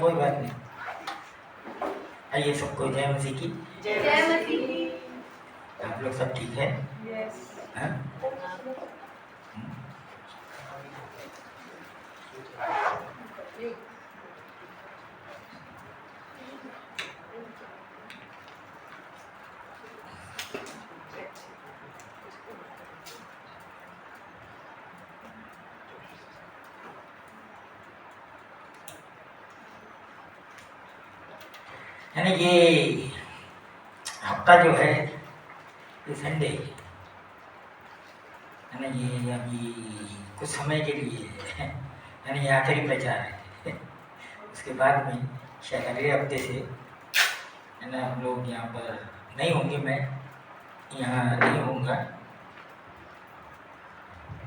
कोई बात नहीं। आइए सबको जय मसीह की। जय मसीह की। आप लोग सब ठीक है? हाँ? यानी ये हफ्ता जो है ये संडे है ना, ये अभी कुछ समय के लिए यानी ये आखिरी प्रचार है। उसके बाद में शायद अगले हफ्ते से है ना हम लोग यहाँ पर नहीं होंगे, मैं यहाँ नहीं होऊंगा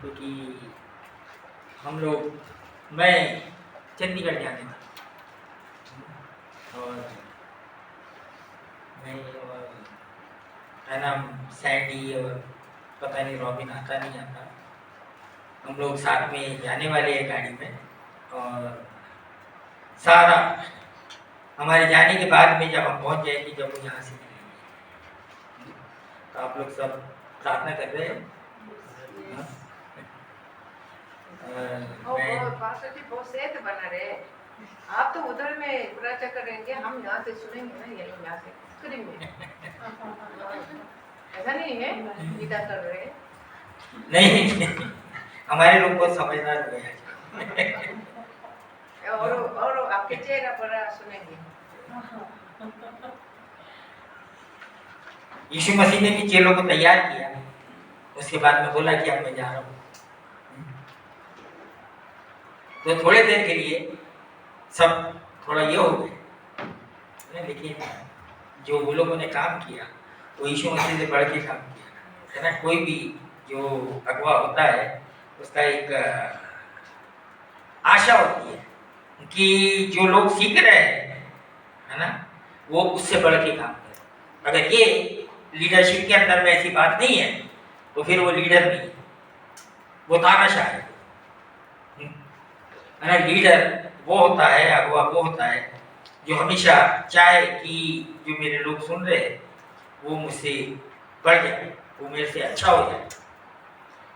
क्योंकि हम लोग मैं चंडीगढ़ जाने था और मैं और है ना सैंडी और पता नहीं रॉबिन आता नहीं आता, हम लोग साथ में जाने वाले हैं गाड़ी में। और सारा हमारे जाने के बाद में जब हम पहुंच जाएंगे, जब वो यहाँ से मिलेंगे, तो आप लोग सब प्रार्थना कर रहे हैं। बहुत सेहत बना रहे। आप तो उधर में प्रचार करेंगे, हम यहाँ से सुनेंगे ना, यही यहाँ से स्क्रीन में। ऐसा नहीं है विदा कर रहे? नहीं, हमारे लोग बहुत समझदार हो गए और आपके चेहरा पर सुनेंगे। यीशु मसीह ने भी चेलों को तैयार किया, उसके बाद में बोला कि अब मैं जा रहा हूँ। तो थोड़े देर के लिए सब थोड़ा ये हो गए, लेकिन जो वो लोगों ने काम किया वो यीशु मसीह से बढ़ के काम किया है ना। कोई भी जो अगवा होता है उसका एक आशा होती है कि जो लोग सीख रहे हैं है ना, वो उससे बढ़ के काम करें। अगर ये लीडरशिप के अंदर में ऐसी बात नहीं है तो फिर वो लीडर नहीं है, वो तानाशाह है ना। लीडर वो होता है, अगवा वो होता है जो हमेशा चाहे कि जो मेरे लोग सुन रहे हैं वो मुझसे बढ़ जाए, वो मेरे से अच्छा हो जाए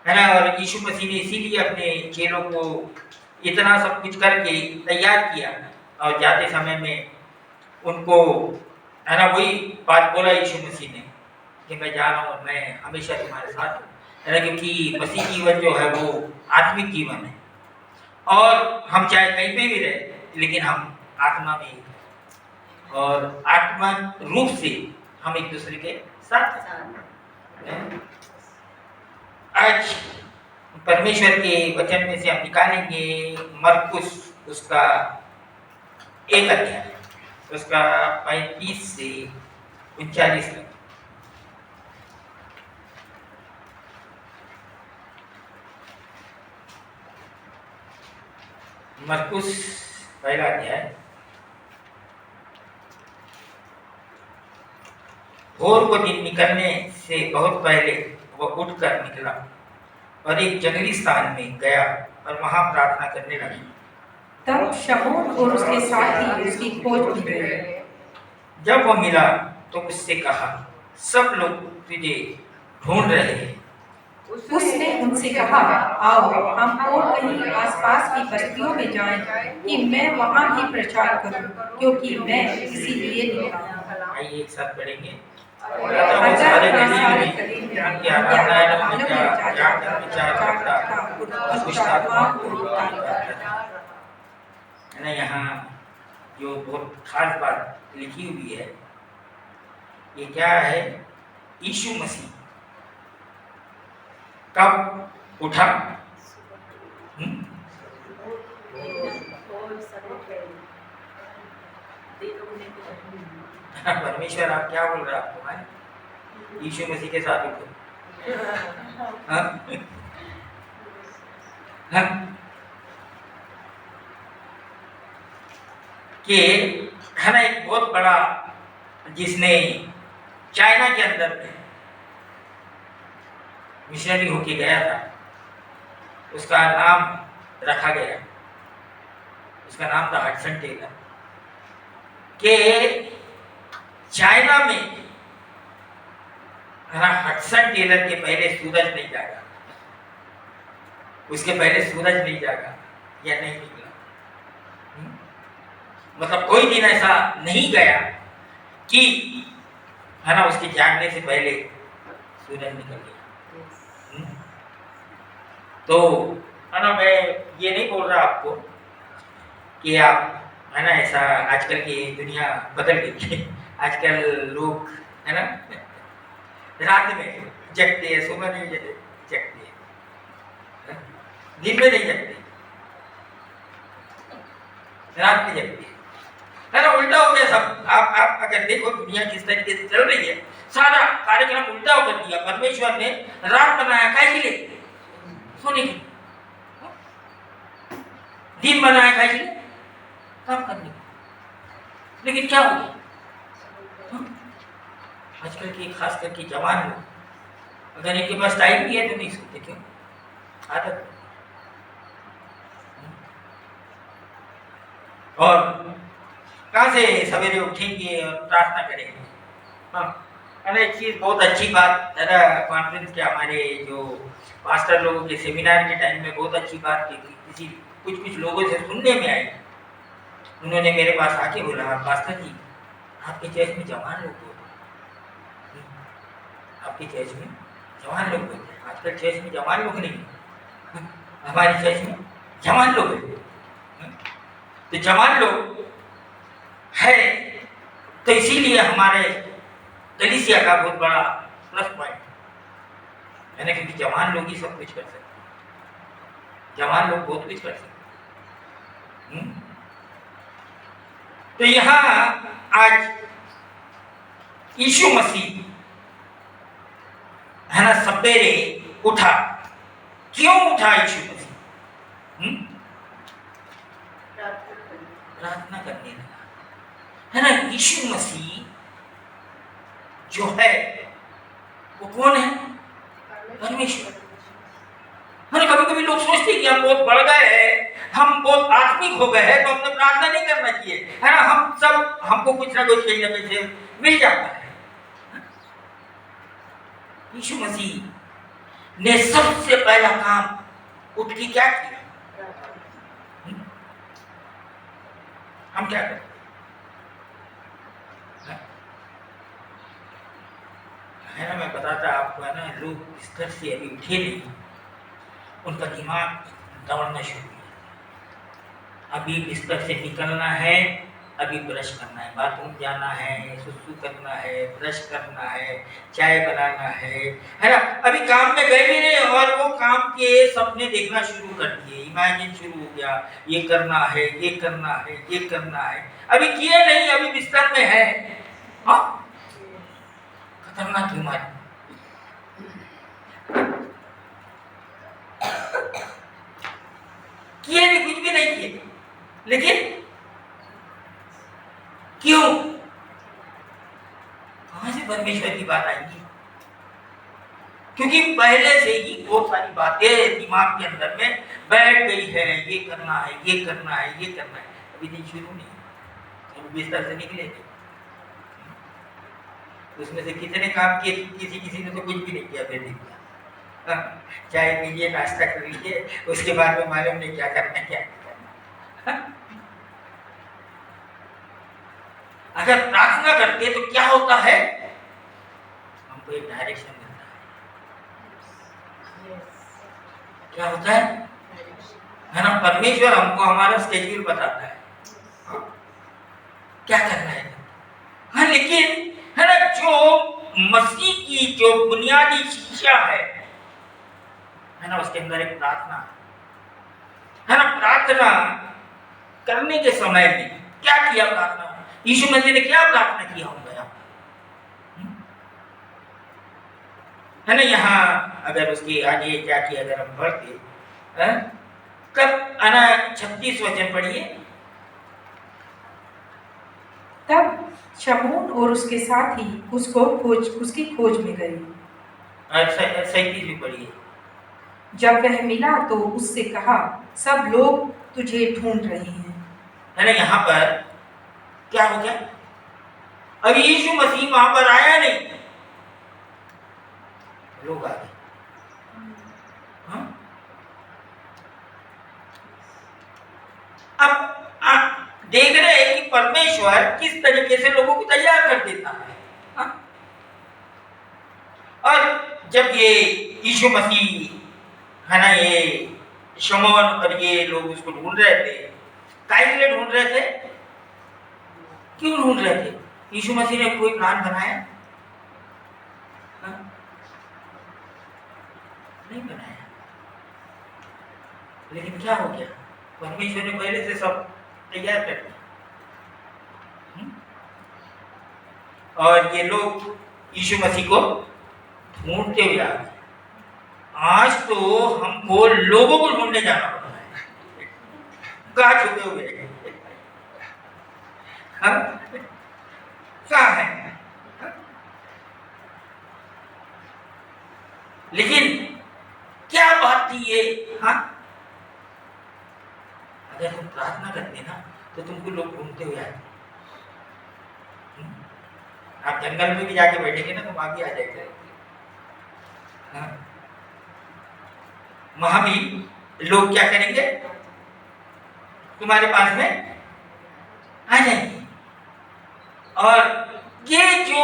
है ना। और यीशु मसीह ने इसीलिए अपने चेलों को इतना सब कुछ करके तैयार किया और जाते समय में उनको है ना वही बात बोला यीशु मसीह ने कि मैं जा रहा हूँ और मैं हमेशा तुम्हारे साथ हूँ है ना, क्योंकि मसीह जीवन जो है वो आत्मिक जीवन है और हम चाहे कहीं पे भी रहे लेकिन हम आत्मा में ही हैं और आत्मा रूप से हम एक दूसरे के साथ हैं। आज परमेश्वर के वचन में से हम निकालेंगे मरकुस उसका 1 अध्याय, उसका 35 से 39 तक। मरकुस पहला अध्याय। भोर को दिन निकलने से बहुत पहले वह उठकर निकला और एक जंगली स्थान में गया और वहां प्रार्थना करने लगा। तब शमून और उसके साथी उसकी खोज में गए। जब वह मिला तो उससे कहा, सब लोग तुझे ढूंढ रहे हैं। उसने उनसे कहा, आओ हम और कहीं आसपास की बस्तियों में जाएं कि मैं वहां भी प्रचार करूं, क्योंकि मैं इसीलिए निकला हूं। आइए एक साथ पढ़ेंगे। है ना, यहाँ जो बहुत खास बात लिखी हुई है ये क्या है? यीशु मसीह कब उठा? परमेश्वर आप क्या बोल रहे हैं? आपको भाई यीशु मसीह के साथ उठो। हाँ? हाँ? कि है ना एक बहुत बड़ा जिसने चाइना के अंदर में मिशनरी होके गया था, उसका नाम रखा गया उसका नाम था हडसन टेलर, के चाइना में हडसन टेलर के पहले सूरज नहीं जागा, उसके पहले सूरज नहीं जागा या नहीं निकला। मतलब कोई दिन ऐसा नहीं गया कि है ना उसके जागने से पहले सूरज निकल गया। तो है ना, मैं ये नहीं बोल रहा आपको कि आप है ना ऐसा, आजकल की दुनिया बदल गई है। आजकल लोग है ना रात में जगते हैं, सुबह नहीं जगते हैं, दिन में नहीं जगते, रात में जगते है ना। उल्टा हो गया सब। आप अगर देखो दुनिया किस तरीके से चल रही है, सारा कार्यक्रम उल्टा कर दिया। परमेश्वर ने रात बनाया काहे के लिए? सोने के। दिन बनाया काहे के लिए? काम करने के। लेकिन क्या हो गया आजकल के खास करके जवान लोग, अगर इनके पास टाइम भी है तो नहीं सोते। क्यों? आदत। और कहाँ से सवेरे उठेंगे और प्रार्थना करेंगे? हाँ, अरे एक चीज़ बहुत अच्छी बात है ना, कॉन्फ्रेंस के हमारे जो पास्टर लोगों के सेमिनार के टाइम में बहुत अच्छी बात की थी। किसी कुछ लोगों से सुनने में आई, उन्होंने मेरे पास आके बोला, पास्टर जी आपके चर्च में जवान लोग होते हैं, आपके चर्च में जवान लोग होते हैं। आजकल चर्च में जवान लोग नहीं, हमारे चर्च में जवान लोग हैं। तो जवान लोग है तो इसीलिए हमारे कलीसिया का बहुत बड़ा प्लस पॉइंट है ना, क्योंकि जवान लोग ही सब कुछ कर सकते हैं, जवान लोग बहुत कुछ कर सकते हैं। तो यहाँ आज यीशु मसीह है ना सवेरे उठा। क्यों उठा यीशु मसीह? प्रार्थना करने लगा, है ना। यीशु मसीह जो है वो कौन है? परमेश्वर। मैंने कभी कभी लोग सोचते हैं कि हम बहुत बढ़ गए हैं, हम बहुत आत्मिक हो गए हैं, तो हमने प्रार्थना नहीं करना चाहिए, है ना। हम सब, हमको कुछ ना कुछ कहीं ना कहीं से मिल जाता है। यीशु मसीह ने सबसे पहला काम उठ के क्या किया? हम क्या करते है ना, मैं बताता आपको, है ना, लोग बिस्तर से अभी उठे नहीं, उनका दिमाग दौड़ना शुरू किया। अभी बिस्तर से निकलना है, अभी ब्रश करना है, बाथरूम जाना है, सुसु करना है, ब्रश करना है, चाय बनाना है ना। अभी काम में गए भी नहीं और वो काम के सपने देखना शुरू कर दिए, इमेजिन शुरू हो गया, ये करना है, ये करना है, ये करना है। अभी किए नहीं, अभी बिस्तर में है। हाँ, खतरनाक बीमारी। किए भी, कुछ भी नहीं किए, लेकिन क्यों? कहां से परमेश्वर की बात आएगी? क्योंकि पहले से ही बहुत सारी बातें दिमाग के अंदर में बैठ गई है, ये करना है, ये करना है, ये करना है। अभी दिन शुरू नहीं, अभी बिस्तर से निकले थे, उसमें से कितने काम किए, किसी ने तो कुछ भी नहीं किया। फिर देखा, चाय पीजिए, नाश्ता कर लीजिए, उसके बाद में मालूम नहीं क्या करना है, क्या करना। अगर प्रार्थना करते तो क्या होता है? हमको एक डायरेक्शन मिलता है। क्या होता है ना, परमेश्वर हमको हमारा स्केड्यूल बताता है, क्या करना है। हाँ, लेकिन है ना, जो मसीह की जो बुनियादी शिक्षा है ना, उसके अंदर एक प्रार्थना है ना। प्रार्थना करने के समय में क्या किया? प्रार्थना, यीशु मसीह ने क्या प्रार्थना किया होगा है ना। यहाँ अगर उसके आगे क्या किया, अगर हम पढ़ते तब आना 36 वचन पढ़िए। तब शमून और उसके साथी उसकी खोज में गए। 37 भी पढ़िए। जब वह मिला तो उससे कहा, सब लोग तुझे ढूंढ रहे हैं। है ना। यहाँ पर क्या हो गया, अब यीशु मसीह वहां पर आया नहीं, लोग आ गए। हाँ? अब आप देख रहे हैं कि परमेश्वर किस तरीके से लोगों को तैयार कर देता है। हाँ? और जब ये यीशु मसीह है ना, ये शमौन और ये लोग उसको ढूंढ रहे थे, काहे लिए ढूंढ रहे थे, क्यों ढूंढ रहे थे? यीशु मसीह ने कोई प्लान बनाया? हाँ? नहीं बनाया। लेकिन क्या हो गया, परमेश्वर ने पहले से सब तैयार कर दिया। और ये लोग यीशु मसीह को ढूंढते हुए आ गए। आज तो हमको लोगों को ढूंढने जाना पड़ता है, कहाँ छुपे हुए हैं, कहाँ है। लेकिन क्या बात थी ये, हाँ, अगर तुम प्रार्थना करते ना तो तुमको लोग ढूंढते हुए आते। आप जंगल में भी जाके बैठेंगे ना तो आगे आ जाएगा। हाँ? वहां भी लोग क्या करेंगे, तुम्हारे पास में आ जाएंगे। और ये जो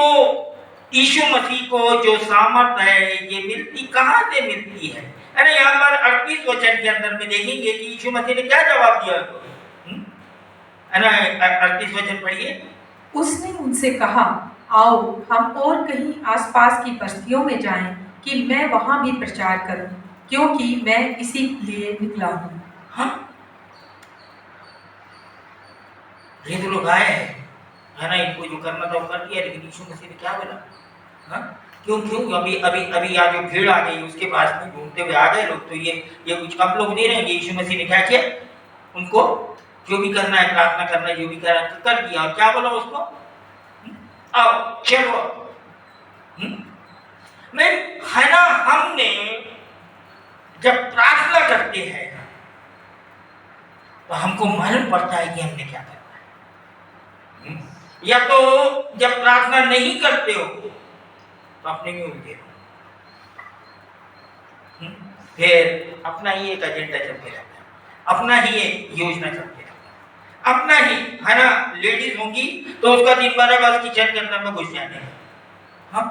यीशु मसीह को जो सामर्थ है ये मिलती कहां से मिलती है? अरे यहाँ पर 38 वचन के अंदर में देखेंगे कि यीशु मसीह ने क्या जवाब दिया उनको। है ना, 38 वचन पढ़िए। उसने उनसे कहा, आओ हम और कहीं आसपास की बस्तियों में जाएं कि मैं वहां भी प्रचार करूं, क्योंकि मैं इसी लिए निकला हूं। हाँ, ये तो लोग आए हैं, है ना, इनको जो करना था वो कर दिया, लेकिन यीशु मसीह ने क्या बोला? हाँ? क्यों क्यों अभी अभी अभी आज जो भीड़ आ गई उसके पास में ढूंढते हुए आ गए लोग, तो ये कुछ कम लोग नहीं रहेंगे। यीशु मसीह ने क्या किया, उनको जो भी करना है, प्रार्थना करना है, जो भी करना है कर दिया। और क्या बोला उसको? आओ चलो। मैं, है ना, हमने जब प्रार्थना करते हैं तो हमको मालूम पड़ता है कि हमने क्या करना है। या तो जब प्रार्थना नहीं करते हो तो अपने में उलझे हो, फिर अपना ही एक एजेंडा चलते रहता है, अपना ही एक योजना चलते रहता है, अपना ही, है ना, लेडीज होंगी तो उसका दिन भर बस किचन के अंदर में घुस जाने। हाँ,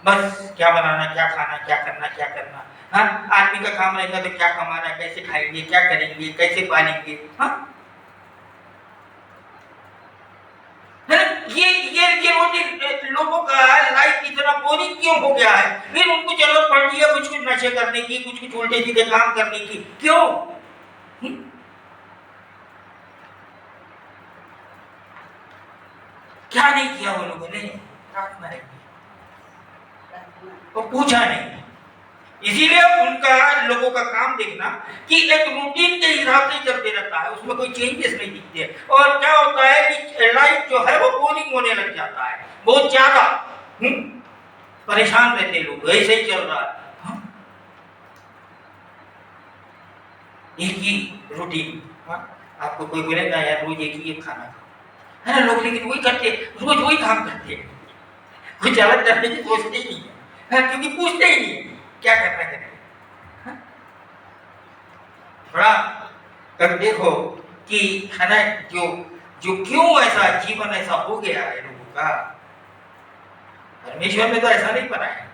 बस क्या बनाना, क्या खाना, क्या करना, क्या करना। हाँ, आदमी का काम रहेगा तो क्या कमाना, कैसे खाएंगे, क्या करेंगे, कैसे पालेंगे। हाँ, ये रोटी लोगों का लाइफ इतना बोरिंग क्यों हो गया है? फिर उनको जरूरत पड़ती है कुछ कुछ नशे करने की, कुछ कुछ उल्टे सीधे काम करने की, क्यों? क्या नहीं किया वो लोगों ने? प्रार्थना नहीं की, तो पूछा नहीं। इसीलिए उनका, लोगों का काम देखना कि एक रूटीन के हिसाब से चलते रहता है, उसमें कोई चेंजेस नहीं दिखते। और क्या होता है कि लाइफ जो है वो बोरिंग होने लग जाता है, बहुत ज्यादा परेशान रहते लोग, ऐसे ही चल रहा है। हाँ? एक ही रूटीन। हाँ? आपको कोई बोलेगा यार रोज एक ही खाना है ना, लोग लेकिन वही करते, रोज वही काम करते, कुछ अलग करने की सोचते ही नहीं है, क्योंकि पूछते ही नहीं क्या करना है। बड़ा कभी देखो कि, है ना, जो जो क्यों ऐसा जीवन ऐसा हो गया है लोगों का, परमेश्वर ने तो ऐसा नहीं बनाया।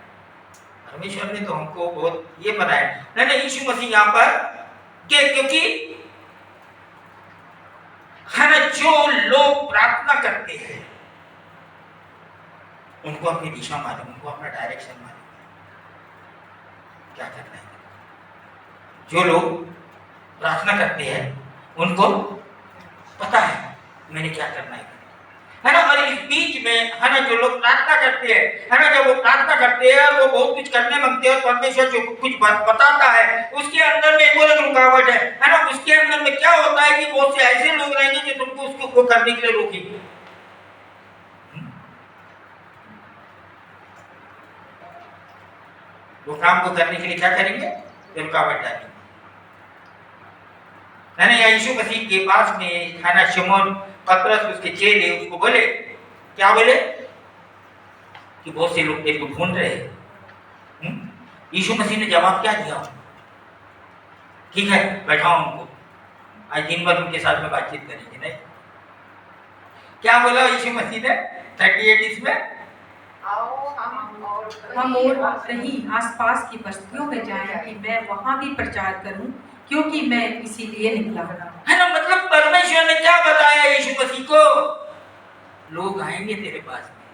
परमेश्वर ने तो हमको बहुत ये बनाया, नहीं नहीं, यीशु मसीह यहाँ पर क्योंकि, है ना, जो लोग प्रार्थना करते हैं उनको अपनी दिशा मालूम, उनको अपना डायरेक्शन मालूम क्या करना है। जो लोग प्रार्थना करते हैं उनको पता है मैंने क्या करना है ना। और इस बीच में, है ना, जो लोग प्रार्थना करते हैं, है ना, जब वो प्रार्थना करते हैं वो बहुत कुछ करने मांगते हैं, परमेश्वर जो कुछ बताता है उसके अंदर में वो एक रुकावट है ना। उसके अंदर में क्या होता है कि बहुत से ऐसे लोग रहेंगे जो तुमको उसको करने के लिए रोकेंगे। वो काम को करने के लिए क्या करेंगे, रुकावट डालेंगे। है ना। यीशु मसीह के पास में है ना शिमोन पतरस उसके चेले उसको बोले, क्या बोले कि बहुत से लोग तेरे को ढूंढ रहे हैं। यीशु मसीह ने जवाब क्या दिया, ठीक है बैठाओ उनको, आज दिन भर उनके साथ में बातचीत करेंगे। नहीं, क्या बोला यीशु मसीह ने 38 इसमें, आओ हम और कहीं आसपास की बस्तियों में जाएं कि मैं वहां भी प्रचार करूं, क्योंकि मैं इसीलिए निकला है ना। मतलब परमेश्वर ने क्या बताया यीशु मसीह को, लोग आएंगे तेरे पास में,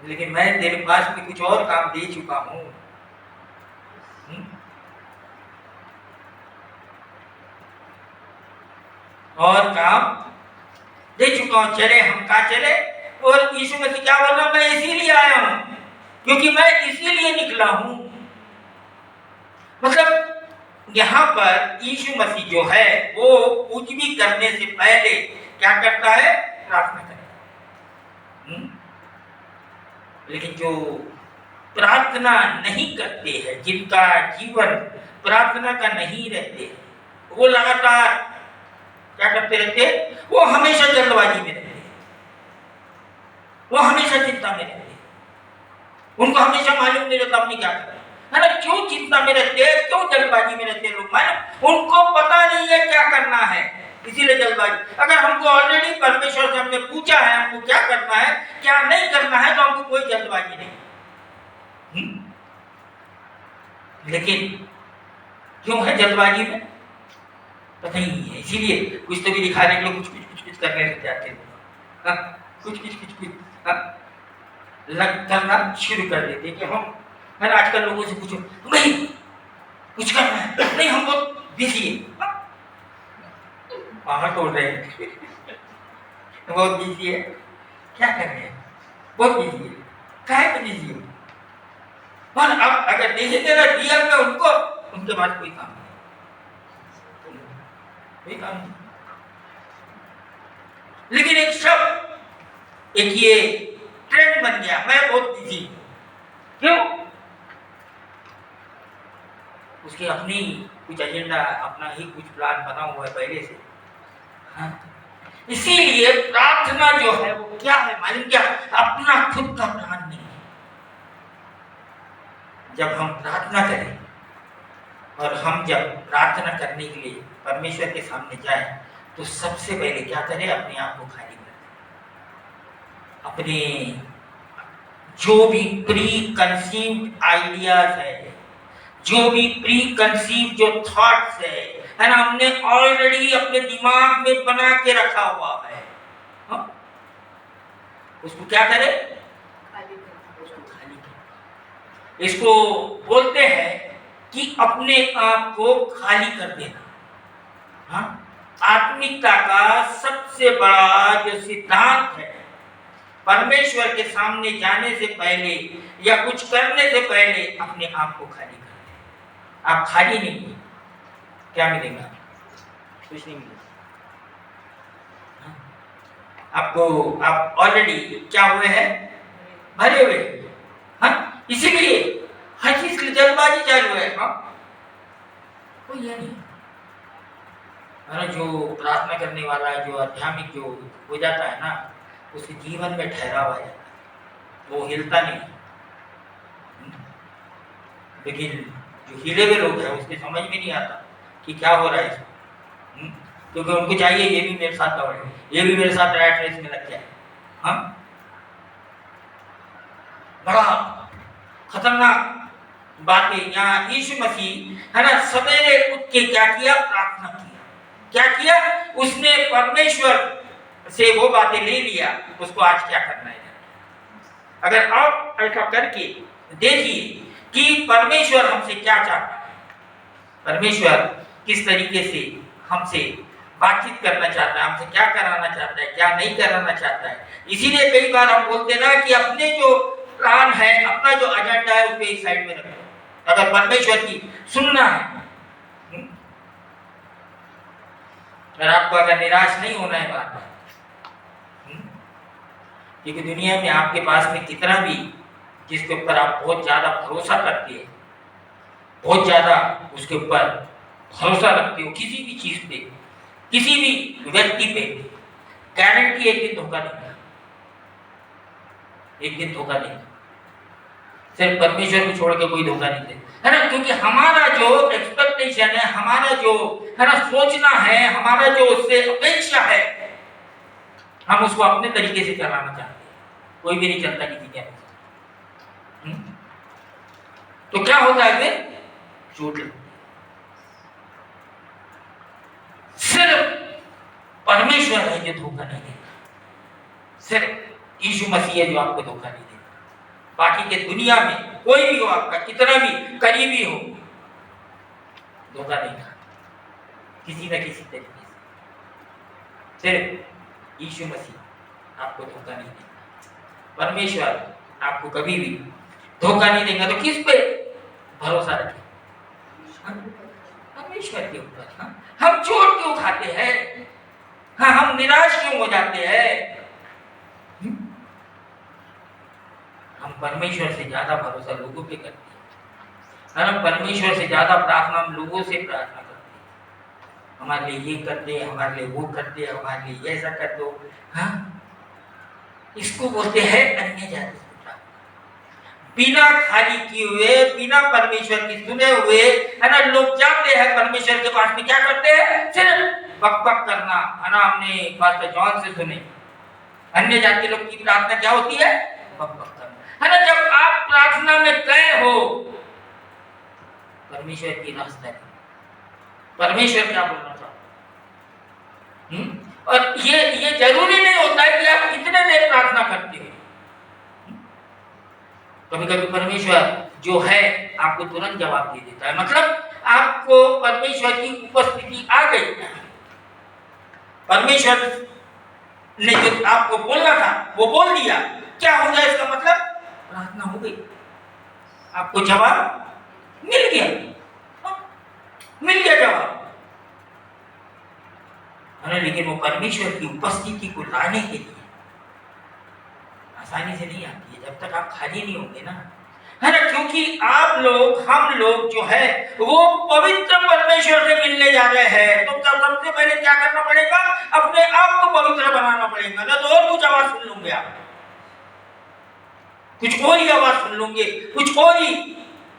लेकिन मैं तेरे पास में कुछ और काम दे चुका हूं। और काम दे चुका हूं, चले हम कहा चले। और यीशु मसीह क्या बोल रहा, मैं इसीलिए आया हूं, क्योंकि मैं इसीलिए निकला हूं। मतलब यहां पर यीशु मसीह जो है वो कुछ भी करने से पहले क्या करता है, प्रार्थना करता है। लेकिन जो प्रार्थना नहीं करते हैं, जिनका जीवन प्रार्थना का नहीं रहते, वो लगातार क्या करते रहते, वो हमेशा जल्दबाजी में रहते, वो हमेशा चिंता में रहते, उनको हमेशा मालूम नहीं रहता अपनी क्या करना है ना। क्यों चिंता में रहते हैं, क्यों जल्दबाजी में रहते हैं लोग, मालूम उनको पता नहीं है क्या करना है, इसीलिए जल्दबाजी। अगर हमको ऑलरेडी परमेश्वर से हमने पूछा है हमको क्या करना है क्या नहीं करना है, तो हमको कोई जल्दबाजी नहीं। लेकिन क्यों है जल्दबाजी में, पता ही नहीं है, इसीलिए कुछ तो भी दिखाने के लिए कुछ करने लग जाते हैं, कुछ लग करना शुरू कर देते कि हम, मैंने आजकल लोगों से पूछो नहीं कुछ करना है, नहीं हम बहुत बिजी है, बाहर तोड़ रहे हैं बहुत बिजी है, क्या कर रहे हैं, बहुत बिजी है, काहे पे बिजी हो। और अब अगर देखेंगे ना रियल में उनको, उनके पास कोई काम नहीं, कोई काम नहीं। लेकिन एक शब्द, एक ये ट्रेंड बन गया, मैं बहुत बिजी। क्यों, उसकी अपनी कुछ एजेंडा, अपना ही कुछ प्लान बना हुआ है पहले से। हाँ? इसीलिए प्रार्थना जो है वो क्या है मालूम, क्या अपना खुद का प्लान नहीं है। जब हम प्रार्थना करें और हम जब प्रार्थना करने के लिए परमेश्वर के सामने जाएं, तो सबसे पहले क्या करें, अपने आप को खाली कर दें। अपने जो भी प्री कंसीव्ड आइडियाज है, जो भी प्री कंसीव जो थॉट्स है ना, हमने ऑलरेडी अपने दिमाग में बना के रखा हुआ है, हाँ? उसको क्या करें, उसको खाली करें। इसको बोलते हैं कि अपने आप को खाली कर देना। हाँ? आत्मिकता का सबसे बड़ा जो सिद्धांत है, परमेश्वर के सामने जाने से पहले या कुछ करने से पहले अपने आप को खाली कर दें। आप खाली नहीं है, क्या मिलेगा, कुछ नहीं मिलेगा। आपको, आप ऑलरेडी क्या हुए हैं, भरे हुए। हाँ, इसीलिए हर चीज की जल्दबाजी चालू है। हाँ, कोई ये नहीं है। जो प्रार्थना करने वाला, जो आध्यात्मिक जो हो जाता है ना, उसके जीवन में ठहराव आ जाता है, वो हिलता नहीं। लेकिन जो हिले हुए लोग हैं उसके समझ में नहीं आता कि क्या हो रहा है इसमें, क्योंकि उनको चाहिए ये भी मेरे साथ दौड़े, ये भी मेरे साथ रैट रेस में लग जाए। हाँ, बड़ा खतरनाक बातें यहाँ यीशु मसीह है ना, सवेरे उठ के क्या किया, प्रार्थना की। क्या किया उसने, परमेश्वर से वो बातें ले लिया, उसको आज क्या करना है। अगर आप ऐसा करके देखिए कि परमेश्वर हमसे क्या चाहता है, परमेश्वर किस तरीके से हमसे बातचीत करना चाहता है, हमसे क्या कराना चाहता है, क्या नहीं कराना चाहता है। इसीलिए कई बार हम बोलते ना कि अपने जो प्लान है, अपना जो एजेंडा है उसको एक साइड में रखो। अगर परमेश्वर की सुनना है, और आपको अगर निराश नहीं होना है बात, क्योंकि दुनिया में आपके पास में कितना भी, जिसके ऊपर आप बहुत ज्यादा भरोसा करते हैं, बहुत ज्यादा उसके ऊपर भरोसा रखते हो किसी भी चीज पे, किसी भी व्यक्ति पे, गारंटी एक दिन धोखा देगा, एक दिन धोखा देगा। सिर्फ परमेश्वर को छोड़ के कोई धोखा नहीं दे, है ना, क्योंकि हमारा जो एक्सपेक्टेशन है, हमारा जो है ना सोचना है, हमारा जो उससे अपेक्षा है, हम उसको अपने तरीके से चलाना चाहते हैं। कोई भी नहीं चलता किसी के अनुसार। तो क्या होता है फिर? चोट लगती है। सिर्फ परमेश्वर है जो धोखा नहीं देता, सिर्फ यीशु मसीह है जो आपको धोखा नहीं देता। बाकी के दुनिया में कोई भी हो, आपका कितना भी करीबी हो, धोखा नहीं खा किसी न किसी तरीके से। सिर्फ यीशु मसीह आपको धोखा नहीं देता। परमेश्वर आपको कभी भी धोखा नहीं देगा। तो किस पे भरोसा रखें? परमेश्वर के ऊपर। हम चोट क्यों खाते हैं? हाँ, हम निराश क्यों हो जाते हैं? हम परमेश्वर से ज्यादा भरोसा लोगों पे करते हैं। हम परमेश्वर से ज्यादा प्रार्थना हम लोगों से प्रार्थना करते हैं। हमारे लिए ये कर दे, हमारे लिए वो कर दे, हमारे लिए ऐसा कर दो। हाँ, इसको बोलते हैं अन्य जाति। बिना खाली किए हुए, बिना परमेश्वर की सुने हुए, है ना, लोग जाते हैं परमेश्वर के पास में, क्या करते हैं? सिर्फ बक बक करना, है ना। हमने पास्टर जॉन से सुने, अन्य जाति लोग की प्रार्थना क्या होती है? बक बक करना, है ना। जब आप प्रार्थना में गए हो, परमेश्वर की रास्ता है, परमेश्वर क्या बोलना चाहता, और ये जरूरी नहीं होता है कि आप कितने देर प्रार्थना करते हो। कभी कभी परमेश्वर जो है आपको तुरंत जवाब दे देता है, मतलब आपको परमेश्वर की उपस्थिति आ गई, परमेश्वर ने जो आपको बोलना था वो बोल दिया। क्या हो गया इसका मतलब? प्रार्थना हो गई, आपको जवाब मिल गया, मिल गया जवाब। लेकिन वो परमेश्वर की उपस्थिति को लाने के लिए आसानी से नहीं आती है, जब तक आप खाली नहीं होंगे ना, है ना। क्योंकि आप लोग, हम लोग जो है वो पवित्र परमेश्वर से मिलने जा रहे हैं। तो सबसे पहले क्या करना पड़ेगा? अपने आप को पवित्र बनाना पड़ेगा ना। तो और कुछ आवाज सुन लूंगे आप, कुछ और ही आवाज सुन लूंगे, कुछ और ही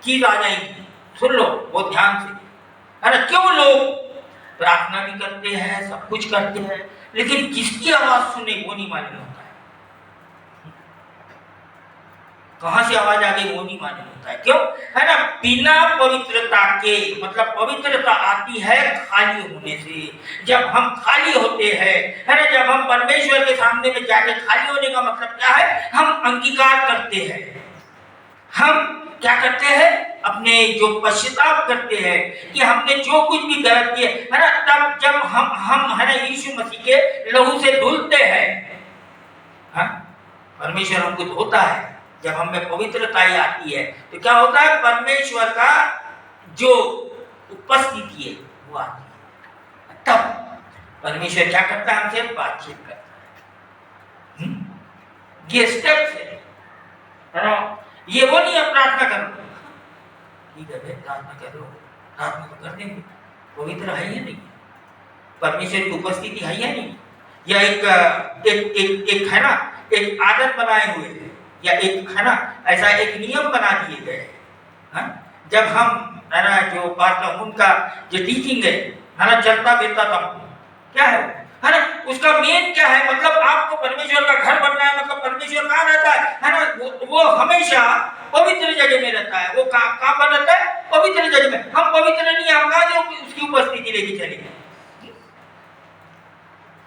चीज आ जाएगी। सुन लो बहुत ध्यान से, है ना। क्यों लोग प्रार्थना भी करते हैं, सब कुछ करते हैं, लेकिन किसकी आवाज सुने वो नहीं मालूम होता है। कहां से आवाज आ गई वो नहीं मालूम होता है। क्यों? है ना, बिना पवित्रता के, मतलब पवित्रता आती है खाली होने से। जब हम खाली होते हैं, है ना, जब हम परमेश्वर के सामने में जाके, खाली होने का मतलब क्या है? हम अंगीकार करते हैं, हम क्या करते हैं? अपने जो पश्चाताप करते हैं कि हमने जो कुछ भी गलत किया, है ना। तब जब हम है ना यीशु मसीह के लहू से धुलते हैं, हाँ, परमेश्वर हमको धोता है। जब हम में पवित्रता आती है तो क्या होता है? परमेश्वर का जो उपस्थिति है वो आती है। तब परमेश्वर क्या करता है? हमसे बातचीत करता है। ये स्टेप्स है ना। ये वो नहीं है प्रार्थना करो, ठीक है भाई प्रार्थना कर लो, प्रार्थना तो कर देंगे, पवित्र है या नहीं? परमेश्वर की उपस्थिति है या नहीं? या एक है ना, एक आदत बनाए हुए हैं, या एक है ना ऐसा एक नियम बना दिए गए हैं। जब हम है ना जो पास्टर उनका जो टीचिंग है ना, चलता फिरता था, क्या है ना, उसका मेन क्या है? मतलब आपको परमेश्वर का घर बनना है। मतलब परमेश्वर कहाँ रहता है ना, वो हमेशा पवित्र जगह में रहता है। वो कहाँ पर रहता है? पवित्र जगह में। हम पवित्र नहीं, हम कहाँ से उसकी उपस्थिति लेके चलेंगे?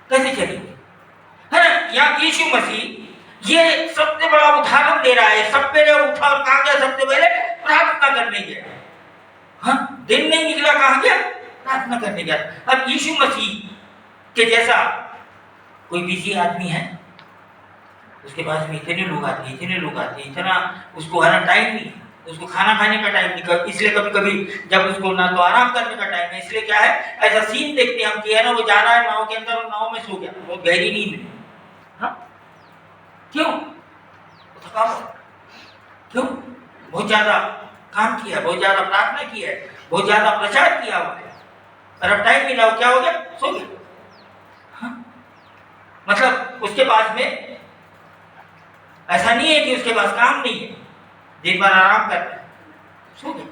कैसे चलेंगे? है ना। या यीशु मसीह ये सबसे बड़ा उदाहरण दे रहा है। सब पहले उठा और कहाँ गया? सबसे पहले प्रार्थना करने गया। हाँ, दिन नहीं निकला, कहाँ गया? प्रार्थना करने गया। अब यीशु मसीह के जैसा कोई बिजी आदमी है, उसके पास में इतने लोग आते हैं, इतना उसको हर टाइम नहीं, उसको खाना खाने का टाइम नहीं। इसलिए कभी कभी जब उसको ना तो आराम करने का टाइम है, इसलिए क्या है ऐसा सीन देखते हैं हम कि है ना, वो जा रहा है नाव के अंदर और नाव में सो गया, वो गहरी नींद में। हाँ, क्यों? थकावट। क्यों? बहुत ज्यादा काम किया, बहुत ज्यादा प्रार्थना की है, बहुत ज्यादा प्रचार किया हुआ है, और अब टाइम मिला हो क्या हो गया, सो गया। हाँ? मतलब उसके पास में ऐसा नहीं है कि उसके पास काम नहीं है, दिन भर आराम कर रहा है, सो गया।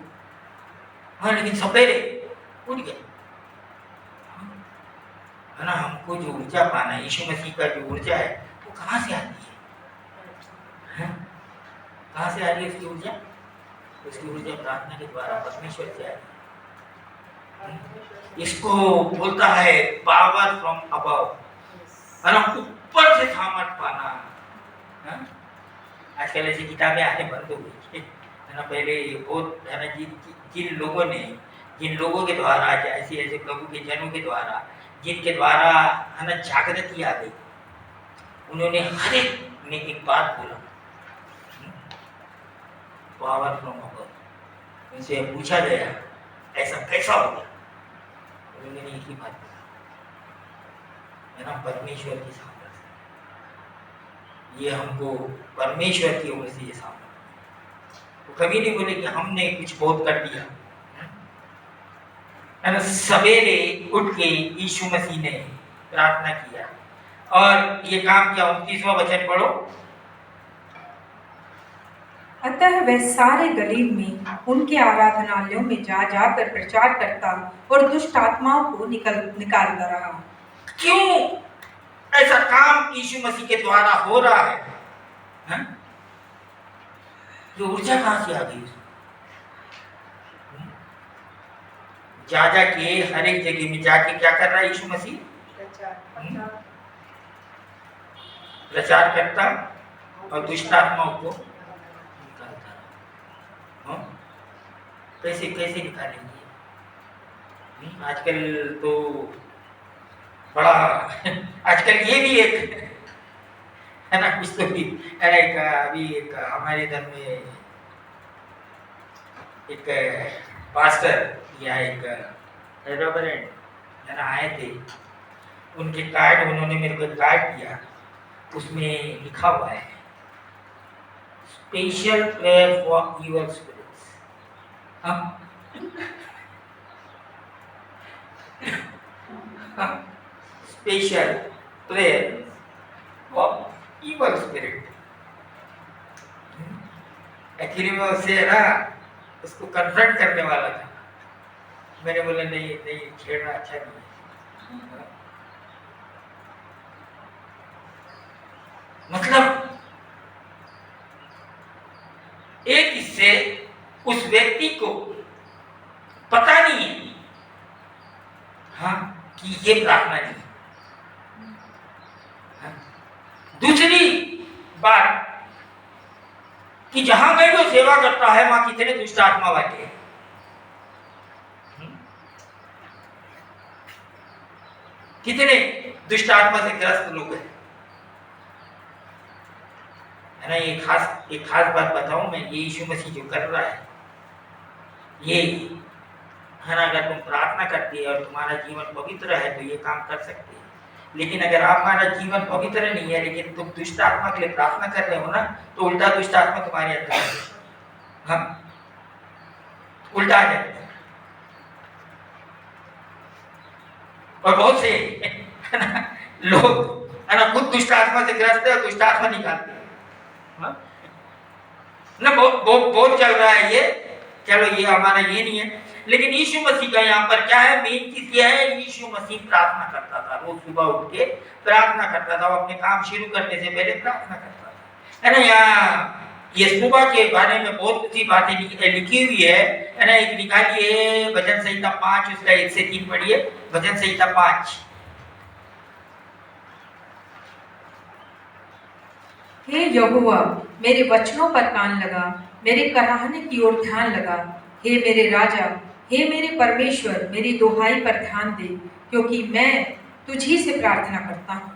हाँ, लेकिन सवेरे उठ गया। है ना, हमको जो ऊर्जा पाना है, यीशु मसीह का जो ऊर्जा है वो कहाँ से आती है? कहाँ से आ रही है उसकी ऊर्जा? उसकी ऊर्जा प्रार्थना के द्वारा परमेश्वर से आ रही है। इसको बोलता है पावर फ्रॉम अबव, है ना, ऊपर से सामर्थ पाना। हाँ? आजकल ऐसी किताबें आने बंद हो गई है ना, पहले बहुत है ना, जिन लोगों ने, जिन लोगों के द्वारा, ऐसे ऐसे प्रभु के जनों के द्वारा, जिनके द्वारा है ना जागृति आ गई, उन्होंने हर एक में एक बात बोला, पावर फ्रॉम अबव। उनसे पूछा गया ऐसा कैसा हो गया, उन्होंने एक ही बात बोला, है ना, परमेश्वर की सामर्थ्य। ये हमको परमेश्वर की ओर से ये सामर्थ्य, तो कभी नहीं बोले कि हमने कुछ बहुत कर दिया। है ना, सवेरे उठ के यीशु मसीह ने प्रार्थना किया और ये काम किया। 29वां वचन पढ़ो। अतः वह सारे गलील में उनके आराधनालयों में जा जाकर प्रचार करता और दुष्ट आत्माओं को निकालता रहा। क्यों ऐसा काम यीशु मसीह के द्वारा हो रहा है? ये ऊर्जा कहाँ से आ गई? जा के हर एक जगह में जाके क्या कर रहा है यीशु मसीह? प्रचार करता और दुष्ट आत्माओं को निकालता। कैसे कैसे निकालेंगे? आजकल तो बड़ा आजकल ये भी एक है ना, कुछ तो भी है ना, एक अभी एक हमारे इधर में एक पास्टर या एक रेवरेंड है ना आए थे, उनके कार्ड, उन्होंने मेरे को कार्ड दिया, उसमें लिखा हुआ है special prayer for evil spirits. Special prayer for evil spirit. Actually मैं उससे है ना उसको कन्फ्रंट करने वाला था, मैंने बोला नहीं नहीं छेड़ना अच्छा नहीं है। मतलब एक इससे उस व्यक्ति को पता नहीं है हाँ कि ये प्रार्थना नहीं। हाँ? दूसरी बात कि जहां गए वो सेवा करता है वहां कितने दुष्ट आत्मा बैठे हैं। कितने दुष्ट आत्मा से ग्रस्त लोग हैं, है ना। एक खास बात बताऊं मैं, ये यीशु मसीह जो कर रहा है ये है ना, अगर तुम प्रार्थना करती है और तुम्हारा जीवन पवित्र है तो ये काम कर सकते हैं। लेकिन अगर हमारा जीवन पवित्र नहीं है लेकिन तुम दुष्ट आत्मा के लिए प्रार्थना कर रहे हो ना, तो उल्टा दुष्ट आत्मा तुम्हारे अंदर हाँ उल्टा आ जाता है। और बहुत से है ना लोग है ना खुद दुष्ट आत्मा से ग्रस्त है और दुष्ट आत्मा निकालते हैं ना। बहुत चल रहा है ये, चलो ये हमारा ये नहीं है। लेकिन यीशु मसीह का यहाँ पर क्या है, मेन चीज क्या है, यीशु मसीह प्रार्थना करता था, रोज सुबह उठ के प्रार्थना करता था, वो अपने काम शुरू करने से पहले प्रार्थना करता था, है ना। यहाँ ये सुबह के बारे में बहुत सी बातें लिखी हुई है ना। एक निकालिए भजन संहिता 5 उसका 1 से 3 पढ़िए। भजन संहिता 5। हे यहोवा, मेरे वचनों पर कान लगा, मेरे कराहने की ओर ध्यान लगा। हे मेरे राजा, हे मेरे परमेश्वर, मेरी दुहाई पर ध्यान दे, क्योंकि मैं तुझी से प्रार्थना करता हूँ।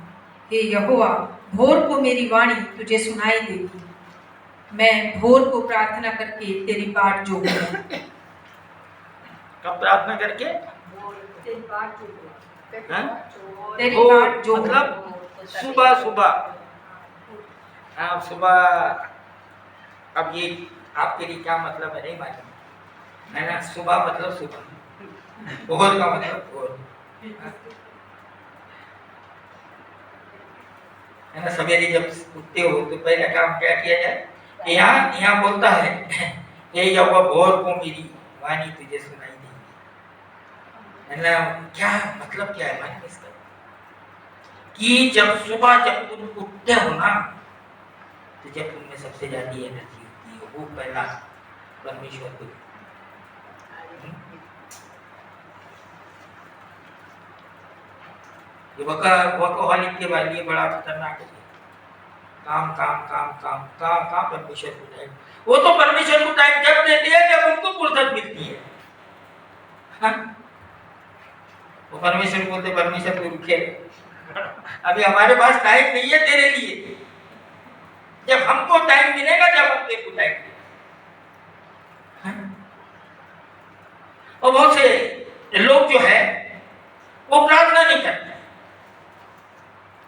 हे यहोवा, भोर को मेरी वाणी तुझे सुनाई देगी, मैं भोर को प्रार्थना करके तेरी बाट जोहूंगा। कब प्रार्थना करके? तेरी बाट जोहूंगा, मतलब सुबह सुबह। हाँ सुबह। अब ये आपके लिए क्या मतलब है नहीं मालूम, है ना। सुबह मतलब सुबह भोर का मतलब भोर, है ना। सवेरे जब उठते हो तो पहला काम क्या किया जाए? यहाँ यहाँ बोलता है ये यहोवा भोर को मेरी वाणी तुझे सुनाई देगी, है ना। क्या मतलब क्या है भाई इसका? कि जब सुबह जब तुम उठते हो ना, तो जब तुम में सबसे ज्यादा एनर्जी होती है, वो पहला परमेश्वर को। ये वर्कहॉलिक के लिए बड़ा खतरनाक है। काम काम काम काम काम काम परमेश्वर को टाइम, वो तो परमेश्वर को टाइम जब देती है जब उनको फुर्सत मिलती है। हाँ? वो परमेश्वर को बोलते परमेश्वर को रुके, अभी हमारे पास टाइम नहीं है तेरे लिए, जब हमको टाइम मिलेगा जब हम तेरे को टाइम देंगे। और बहुत से लोग जो है वो प्रार्थना नहीं करते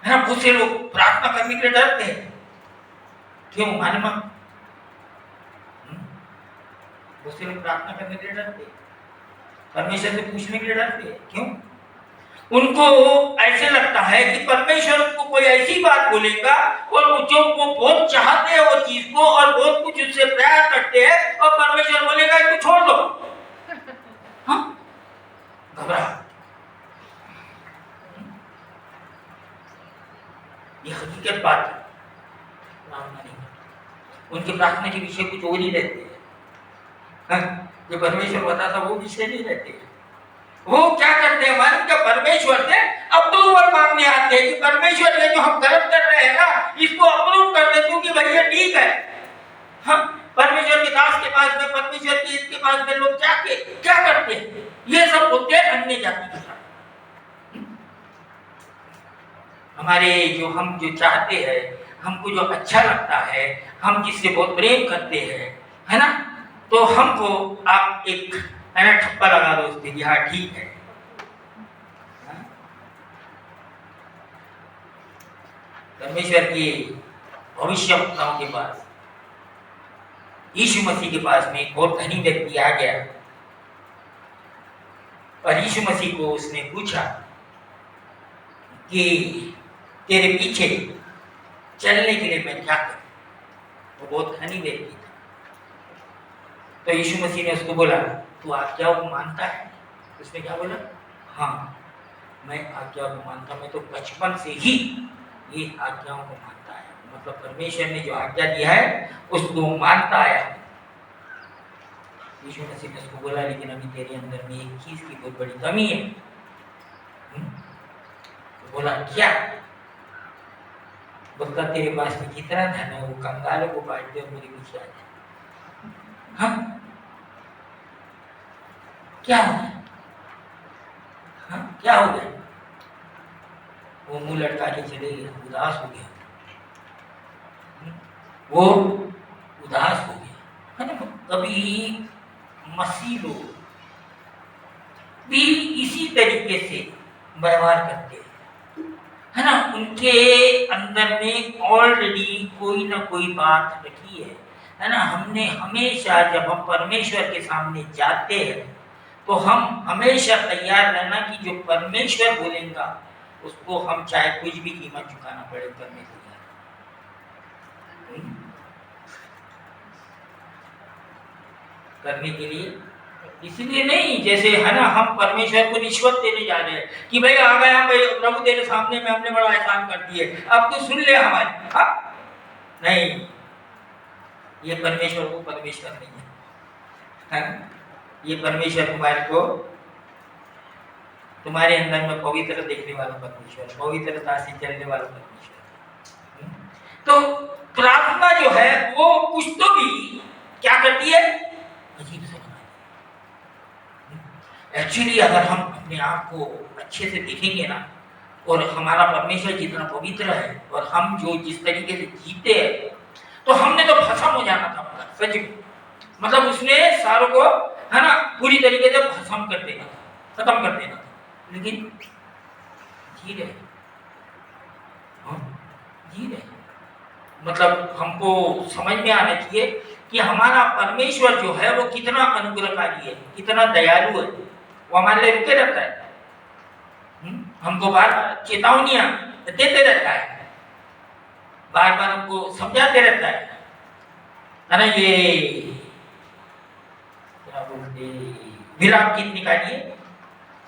है ना। बहुत से लोग प्रार्थना करने के लिए डरते हैं। क्यों? मालूम? बहुत से लोग प्रार्थना करने के लिए डरते हैं, परमेश्वर से पूछने के लिए डरते हैं। क्यों? उनको ऐसे लगता है कि परमेश्वर को कोई ऐसी बात बोलेगा और जो वो बहुत चाहते हैं वो चीज को और बहुत कुछ उससे प्यार करते हैं, और परमेश्वर बोलेगा इसको छोड़ दो। हाँ? घबरा। ये हकीकत बात है। प्रार्थना नहीं, उनके प्रार्थना के विषय कुछ और ही रहते हैं। हाँ? जो परमेश्वर बताता वो विषय नहीं रहते हैं। वो क्या करते हैं मालूम? क्या परमेश्वर से अप्रूवल मांगने आते हैं कि परमेश्वर ये जो हम कर्म कर रहे हैं ना, इसको अप्रूव कर दे तू कि भैया ठीक है। हाँ? परमेश्वर के दास के पास में, परमेश्वर के इसके पास में लोग जाके क्या करते हैं? ये सब होते हैं अन्य जाति के साथ। हमारे जो हम जो चाहते हैं, हमको जो अच्छा लगता है, हम जिससे बहुत प्रेम करते हैं, है ना, तो हमको आप एक है ना ठप्पा लगा दो उसके कि हाँ ठीक है। परमेश्वर की भविष्यवक्ताओं के पास, यीशु मसीह के पास में एक बहुत धनी व्यक्ति आ गया और यीशु मसीह को उसने पूछा कि तेरे पीछे चलने के लिए मैं क्या करूं? वो बहुत धनी व्यक्ति था। तो यीशु मसीह ने उसको बोला तू आज्ञाओं को मानता है? उसने क्या बोला? हाँ मैं आज्ञाओं को मानता, मैं तो बचपन से ही ये आज्ञाओं को मानता है। मतलब परमेश्वर ने जो आज्ञा दिया है उसको मानता आया। यीशु मसीह ने उसको बोला लेकिन अभी तेरे अंदर में एक चीज की बहुत बड़ी कमी है। तो बोला क्या? बोलता तेरे पास में कितना धन है वो कंगालों को बांट दे और मेरे पीछे आ जाए। हाँ क्या हो गया? हाँ क्या हो गया? वो मुंह लटका के चले गया, उदास हो गया, वो उदास हो गया, है ना। कभी मसीह लोग भी इसी तरीके से व्यवहार करते हैं, है ना। उनके अंदर में ऑलरेडी कोई ना कोई बात रखी है ना। हमने हमेशा जब हम परमेश्वर के सामने जाते हैं तो हम हमेशा तैयार रहना कि जो परमेश्वर बोलेगा उसको हम चाहे कुछ भी कीमत चुकाना पड़े करने के लिए, करने के लिए। इसलिए नहीं जैसे है ना हम परमेश्वर को रिश्वत देने जा रहे हैं कि भाई आ गए हम, भाई प्रभु तेरे सामने में हमने बड़ा एहसान कर दिए, अब तो सुन ले हमारी। हाँ नहीं, ये परमेश्वर को परमेश्वर नहीं है, है? ये परमेश्वर तुम्हारे को तुम्हारे अंदर में पवित्र देखने वाला परमेश्वर, पवित्रता से चलने वाला परमेश्वर। तो प्रार्थना जो है वो कुछ तो भी क्या करती है? अजीब से बनाती है। एक्चुअली अगर हम अपने आप को अच्छे से देखेंगे ना, और हमारा परमेश्वर जितना पवित्र है और हम जो जिस तरीके से जीते हैं, तो हमने तो भस्म हो जाना था सच में। मतलब उसने सारों को है ना पूरी तरीके से भस्म कर देना, खत्म कर देना, लेकिन जी रहे, जी रहे। मतलब हमको समझ में आना चाहिए कि हमारा परमेश्वर जो है वो कितना अनुग्रहकारी है, कितना दयालु है। वो हमारे लिए रुके रहता है। हमको बार बार चेतावनियां देते रहता है, बार बार हमको समझाते रहता है ना। ये क्या बोलते, विलाप गीत निकालिए,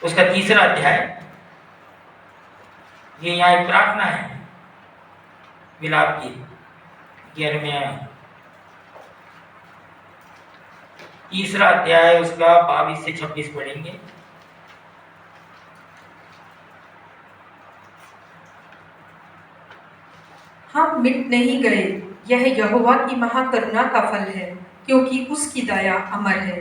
उसका 3रा अध्याय, ये यहाँ एक प्रार्थना है, विलाप गीत 11वें 3रा अध्याय, उसका 22 से 26 पढ़ेंगे। हम मिट नहीं गए, यह यहोवा की महाकरुणा का फल है, क्योंकि उसकी दया अमर है।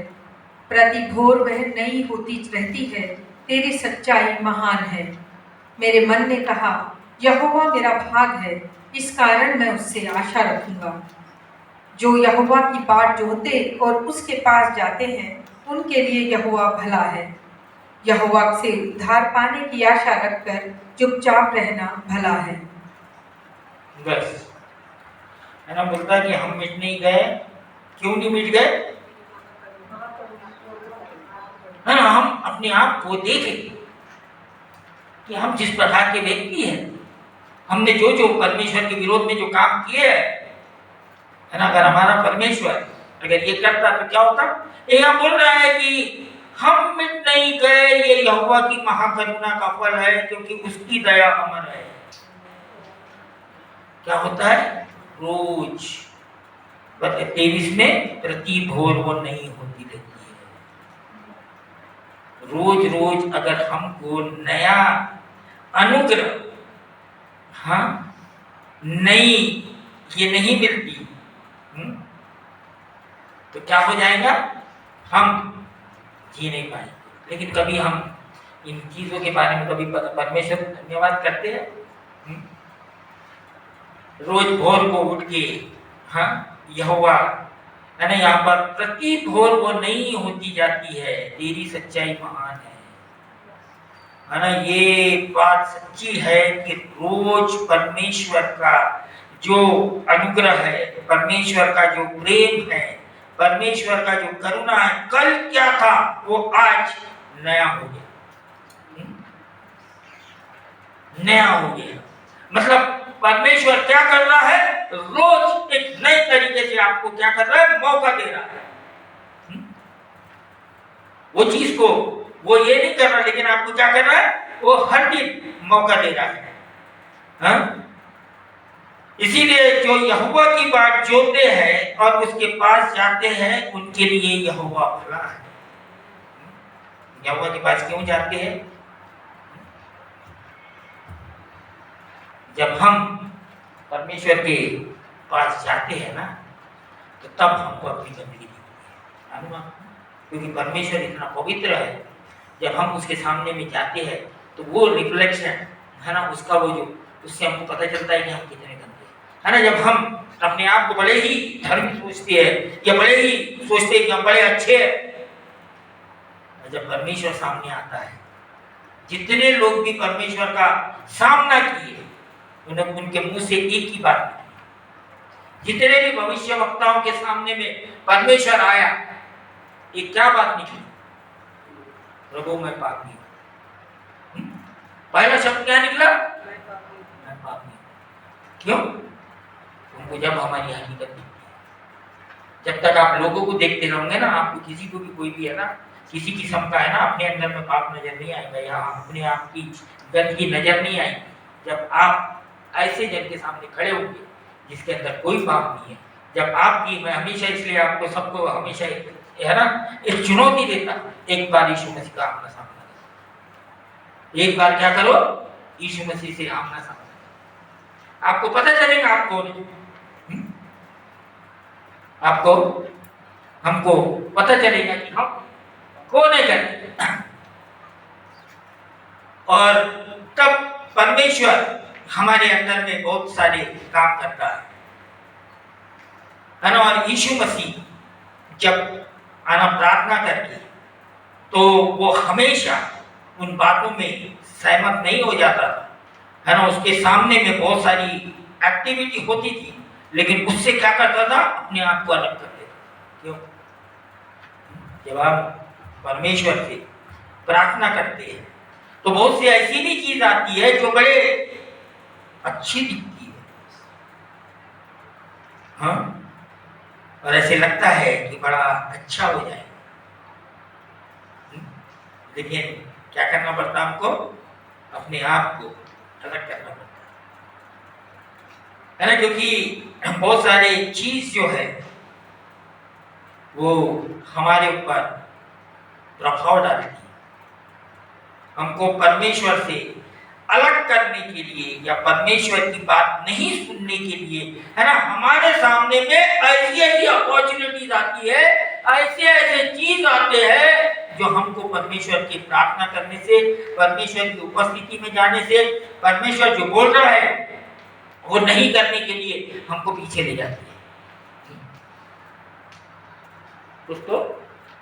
प्रति भोर वह नई होती रहती है, तेरी सच्चाई महान है। मेरे मन ने कहा, यहोवा मेरा भाग है, इस कारण मैं उससे आशा रखूंगा। जो यहोवा की बाट जोहते और उसके पास जाते हैं, उनके लिए यहोवा भला है। यहोवा से उद्धार पाने की आशा रखकर चुपचाप रहना भला है। बस है ना, बोलता है कि हम मिट नहीं गए। क्यों नहीं मिट गए? है ना, हम अपने आप को देखें कि हम जिस प्रकार के व्यक्ति हैं, हमने जो जो परमेश्वर के विरोध में जो काम किए है ना, अगर हमारा परमेश्वर अगर ये करता तो क्या होता। ये बोल रहा है कि हम मिट नहीं गए, ये यहोवा की महाकरुणा का फल है, क्योंकि उसकी दया अमर है। क्या होता है? रोज 23 में प्रति भोर वो नहीं होती रहती है। रोज रोज अगर हमको नया अनुग्रह, हाँ, नई ये नहीं मिलती, तो क्या हो जाएगा? हम जी नहीं पाएंगे। लेकिन कभी हम इन चीजों के बारे में कभी परमेश्वर धन्यवाद करते हैं? रोज भोर को उठ के, हाँ, यहोवा है ना, यहाँ पर प्रति भोर वो नई होती जाती है, तेरी सच्चाई महान है ना। ये बात सच्ची है कि रोज परमेश्वर का जो अनुग्रह है, परमेश्वर का जो प्रेम है, परमेश्वर का जो करुणा है, कल क्या था वो आज नया हो गया, नया हो गया। मतलब परमेश्वर क्या कर रहा है? रोज एक नए तरीके से आपको क्या कर रहा है? मौका दे रहा है। वो चीज को वो ये नहीं कर रहा, लेकिन आपको क्या कर रहा है? वो हर दिन मौका दे रहा है। हाँ? इसीलिए जो यहोवा की बात जोते हैं और उसके पास जाते हैं, उनके लिए यहोवा भला है। यहोवा के पास क्यों जाते हैं? जब हम परमेश्वर के पास जाते हैं ना, तो तब हमको अपनी गंदगी दिखती है, क्योंकि परमेश्वर इतना पवित्र है। जब हम उसके सामने में जाते हैं तो वो रिफ्लेक्शन है ना, उसका वो जो, उससे हमको पता चलता है कि हम कितने गंदे है ना। जब हम अपने आप को बड़े ही धर्मी सोचते हैं या बड़े ही सोचते हैं कि हम बड़े अच्छे हैं, जब परमेश्वर सामने आता है, जितने लोग भी परमेश्वर का सामना किए, उनके मुंह से एक ही बात निकली। जितने भी भविष्य वक्ताओं के सामने में परमेश्वर आया, ये क्या बात निकली? प्रभु मैं पापी हूं। पहला शब्द क्या निकला? मैं पापी हूं। क्यों? तुमको जब हमारी हकीकत दिखती है, जब तक आप लोगों को देखते रहोगे ना, आपको किसी को भी कोई भी है ना, किसी किस्म का है ना, अपने अंदर में पाप नजर नहीं आएगा या अपने आप की गंदगी नजर नहीं आएगी। जब आप ऐसे जन के सामने खड़े होंगे जिसके अंदर कोई पाप नहीं है, जब आपकी, मैं हमेशा इसलिए आपको सबको हमेशा है ना एक चुनौती देता, एक बार यीशु मसीह का आमना सामना करो। एक बार क्या करो? यीशु मसीह से आमना सामना करो। आपको पता चलेगा आप कौन है। आपको, हमको पता चलेगा कि हम कौन है करके। और तब परमेश्वर हमारे अंदर में बहुत सारे काम करता है ना। और यीशु मसीह जब आना प्रार्थना करके, तो वो हमेशा उन बातों में सहमत नहीं हो जाता है ना। उसके सामने में बहुत सारी एक्टिविटी होती थी, लेकिन उससे क्या करता था? अपने आप को अलग कर देता। क्यों? जब आप परमेश्वर से प्रार्थना करते हैं तो बहुत सी ऐसी भी चीज आती है जो बड़े अच्छी दिखती है, हाँ, और ऐसे लगता है कि बड़ा अच्छा हो जाएगा, लेकिन क्या करना पड़ता हमको? अपने आप को अलग करना पड़ता है ना, क्योंकि बहुत सारे चीज जो है वो हमारे ऊपर प्रभाव डालती है। हमको परमेश्वर से अलग करने के लिए या परमेश्वर की बात नहीं सुनने के लिए, है ना, हमारे सामने में ऐसी ऐसी अपॉर्चुनिटीज आती है, ऐसे ऐसे चीज आते हैं जो हमको परमेश्वर की प्रार्थना करने से, परमेश्वर की उपस्थिति में जाने से, परमेश्वर जो बोल रहा है वो नहीं करने के लिए हमको पीछे ले जाती है, उसको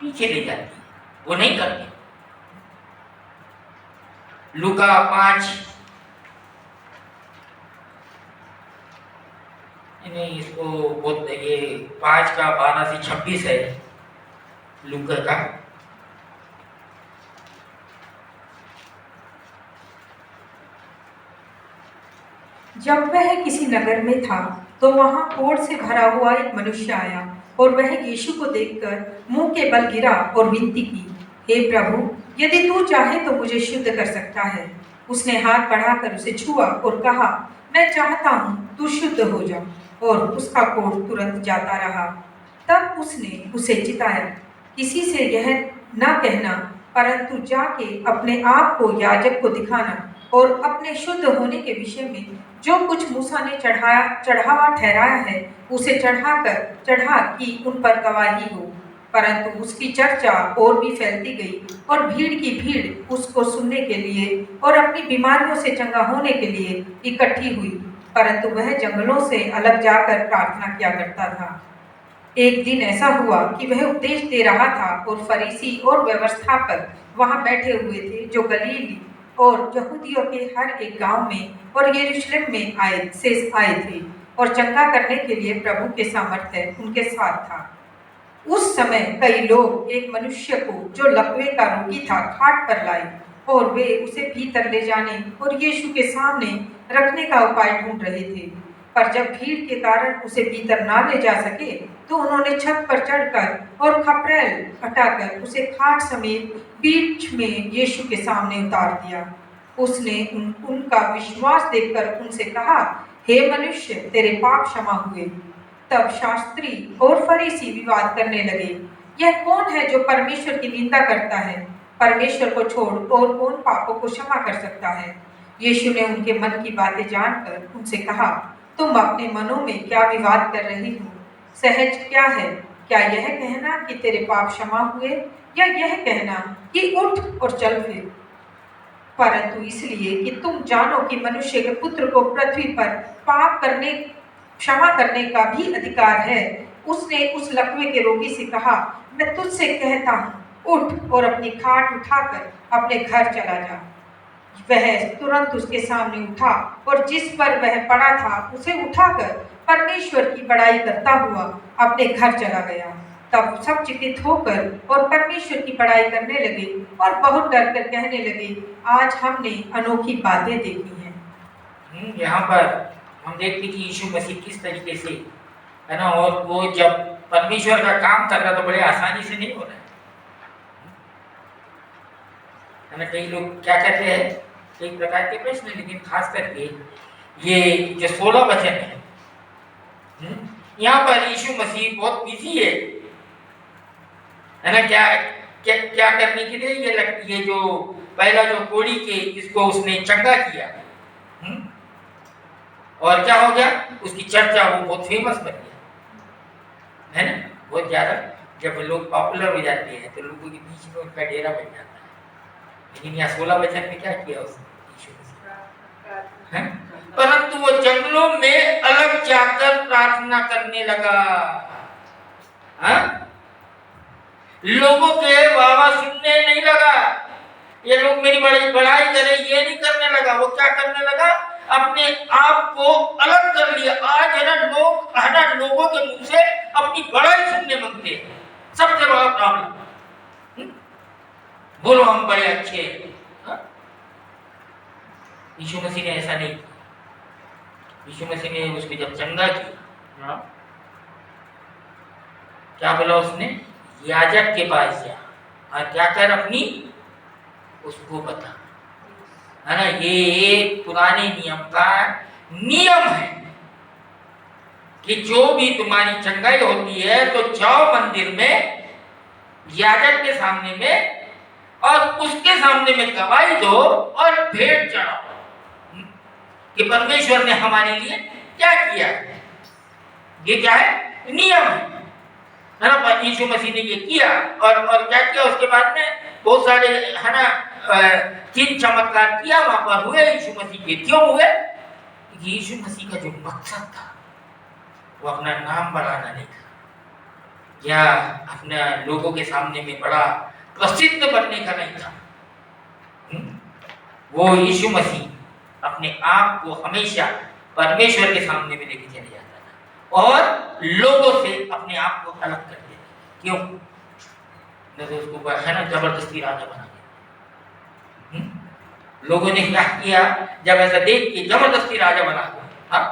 पीछे ले जाती है, वो नहीं करती। लूका 5 नहीं, इसको बोलते ये 5 का 12 से 26 है लूका का। जब वह किसी नगर में था तो वहां कोढ़ से भरा हुआ एक मनुष्य आया और वह यीशु को देखकर मुंह के बल गिरा और विनती की, हे प्रभु, यदि तू चाहे तो मुझे शुद्ध कर सकता है। उसने हाथ बढ़ाकर उसे छुआ और कहा, मैं चाहता हूँ, तू शुद्ध हो जा। और उसका कोढ़ तुरंत जाता रहा। तब उसने उसे चिताया, किसी से यह न कहना, परंतु जाके अपने आप को याजक को दिखाना और अपने शुद्ध होने के विषय में जो कुछ मूसा ने चढ़ावा ठहराया है उसे चढ़ा कि उन पर गवाही हो। परंतु उसकी चर्चा और भी फैलती गई और भीड़ की भीड़ उसको सुनने के लिए और अपनी बीमारियों से चंगा होने के लिए इकट्ठी हुई, परंतु वह जंगलों से अलग जाकर प्रार्थना किया करता था। एक दिन ऐसा हुआ कि वह उपदेश दे रहा था और फरीसी और व्यवस्थापक वहां बैठे हुए थे जो गलीली और यहूदियों के हर एक गांव में और यरूशलेम में आए थे और चंगा करने के लिए प्रभु के सामर्थ्य उनके साथ था। उस समय कई लोग एक मनुष्य को जो लकवे का रोगी था खाट पर लाए और वे उसे भीतर ले जाने और यीशु के सामने रखने का उपाय ढूंढ रहे थे, पर जब भीड़ के कारण उसे भीतर ना ले जा सके तो उन्होंने छत पर चढ़कर और खपरेल हटाकर उसे खाट समेत बीच में यीशु के सामने उतार दिया। उसने उनका विश्वास देखकर उनसे कहा, हे मनुष्य, तेरे पाप क्षमा हुए। तब शास्त्री और फरीसी विवाद करने लगे, यह कौन है जो परमेश्वर की निंदा करता है? परमेश्वर को छोड़ और कौन पापों को क्षमा कर सकता है? यीशु ने उनके मन की बातें जानकर उनसे कहा, तुम अपने मनों में क्या विवाद कर रही हो? सहज क्या है, क्या यह कहना कि तेरे पाप क्षमा हुए, या यह कहना कि उठ और चल फिर? परंतु इसलिए कि तुम जानो कि मनुष्य के पुत्र को पृथ्वी पर पाप करने क्षमा करने का भी अधिकार है, उसने उस लकवे के रोगी से कहा, मैं तुझसे कहता हूँ, उठ और अपनी खाट उठाकर अपने घर चला जा। वह तुरंत उसके सामने उठा और जिस पर वह पड़ा था उसे उठाकर परमेश्वर की बड़ाई करता हुआ अपने घर चला गया। तब सब चकित होकर और परमेश्वर की बड़ाई करने लगे और बहुत डर कर कहने लगे, आज हमने अनोखी बातें देखी हैं। यहाँ पर हम देखते कि यीशु मसीह किस तरीके से, है ना, और वो जब परमेश्वर का काम कर रहा तो बड़े आसानी से नहीं हो रहा है ना। कई लोग क्या कहते हैं, कई प्रकार के प्रश्न, लेकिन खास करके ये जो 16 वचन है, यहाँ पर यीशु मसीह बहुत बिजी है ना। क्या क्या क्या करने के लिए ये जो पहला जो कोढ़ी के इसको उसने चंगा किया, और क्या हो गया, उसकी चर्चा वो बहुत फेमस बन गया, है ना, बहुत ज्यादा। जब लोग पॉपुलर हो जाते हैं तो लोगों के बीच में उनका डेरा बन जाता है। लेकिन यहाँ 16 वचन में क्या किया उसने, परंतु वो जंगलों में अलग जाकर प्रार्थना करने लगा। लोगों के वाह सुनने नहीं लगा, ये लोग मेरी बड़ी बड़ाई करे, ये नहीं करने लगा। वो क्या करने लगा, अपने आप को अलग कर लिया। आज है ना लोगों के मुंह से अपनी बड़ाई सुनने मांगते हैं, सबसे बड़ा प्रॉब्लम। बोलो हम बड़े अच्छे हैं। हाँ? यीशु मसीह ने ऐसा नहीं किया। यीशु मसीह ने उसको जब चंगा किया, हाँ? क्या बोला उसने? याजक के पास जा और क्या कर, अपनी उसको बता, है ना। ये एक पुराने नियम का नियम है कि जो भी तुम्हारी चंगाई होती है तो जाओ मंदिर में, याजक के सामने में, और उसके सामने में गवाही दो और भेंट चढ़ाओ कि परमेश्वर ने हमारे लिए क्या किया है। ये क्या है? नियम है ना। यीशु मसीह ने ये किया और क्या किया उसके बाद में? बहुत सारे, है ना, चिन्ह चमत्कार किया वहां पर हुए यीशु मसीह के। क्यों हुए? यीशु मसीह का जो मकसद था वो अपना नाम बढ़ाना नहीं था या अपने लोगों के सामने में बड़ा प्रसिद्ध बनने का नहीं था। वो यीशु मसीह अपने आप को हमेशा परमेश्वर के सामने में लेके चले जाता था और लोगों से अपने आप को अलग कर देता। क्यों? न तो उसको, है ना, जबरदस्ती राजा बना दिया। लोगों ने क्या किया? जब ऐसा देख के जबरदस्ती राजा बना दिया। हाँ?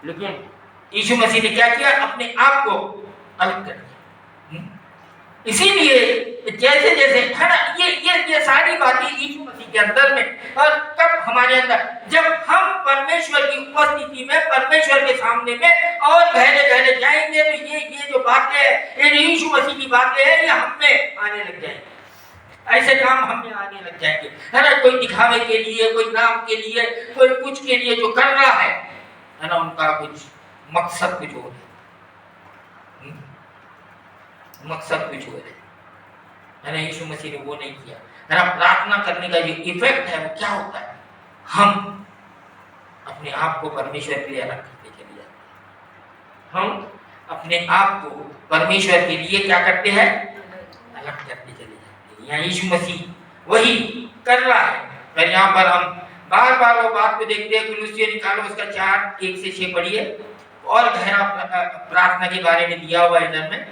लेकिन यीशु मसीह ने क्या किया? अपने आप को अलग कर दिया। इसीलिए जैसे जैसे, है ना, ये सारी बातें यीशु मसीह के अंदर में, और कब हमारे अंदर? जब हम परमेश्वर की उपस्थिति में, परमेश्वर के सामने में और गहरे गहरे जाएंगे तो ये जो बातें हैं, ये यीशु मसीह की बातें हैं, ये हम में आने लग जाएंगे। ऐसे काम हम में आने लग जाएंगे, है ना। कोई दिखावे के लिए, कोई नाम के लिए, कोई कुछ के लिए जो कर रहा है ना, उनका कुछ मकसद कुछ और है। मकसद कुछ और है ना। यीशु मसीह ने वो नहीं किया, है ना। प्रार्थना करने का जो इफेक्ट है वो क्या होता है? हम अपने आप को परमेश्वर के लिए अलग करते चले जाते हैं। हम अपने आप को परमेश्वर के लिए क्या करते हैं? अलग करते चले जाते हैं। यहाँ यीशु मसीह वही कर रहा है। और यहाँ पर हम बार बार वो बात को देखते हैं। कुलुस्सियों निकालो उसका 4:1-6 पढ़िए, और गहरा प्रार्थना के बारे में दिया हुआ इधर में।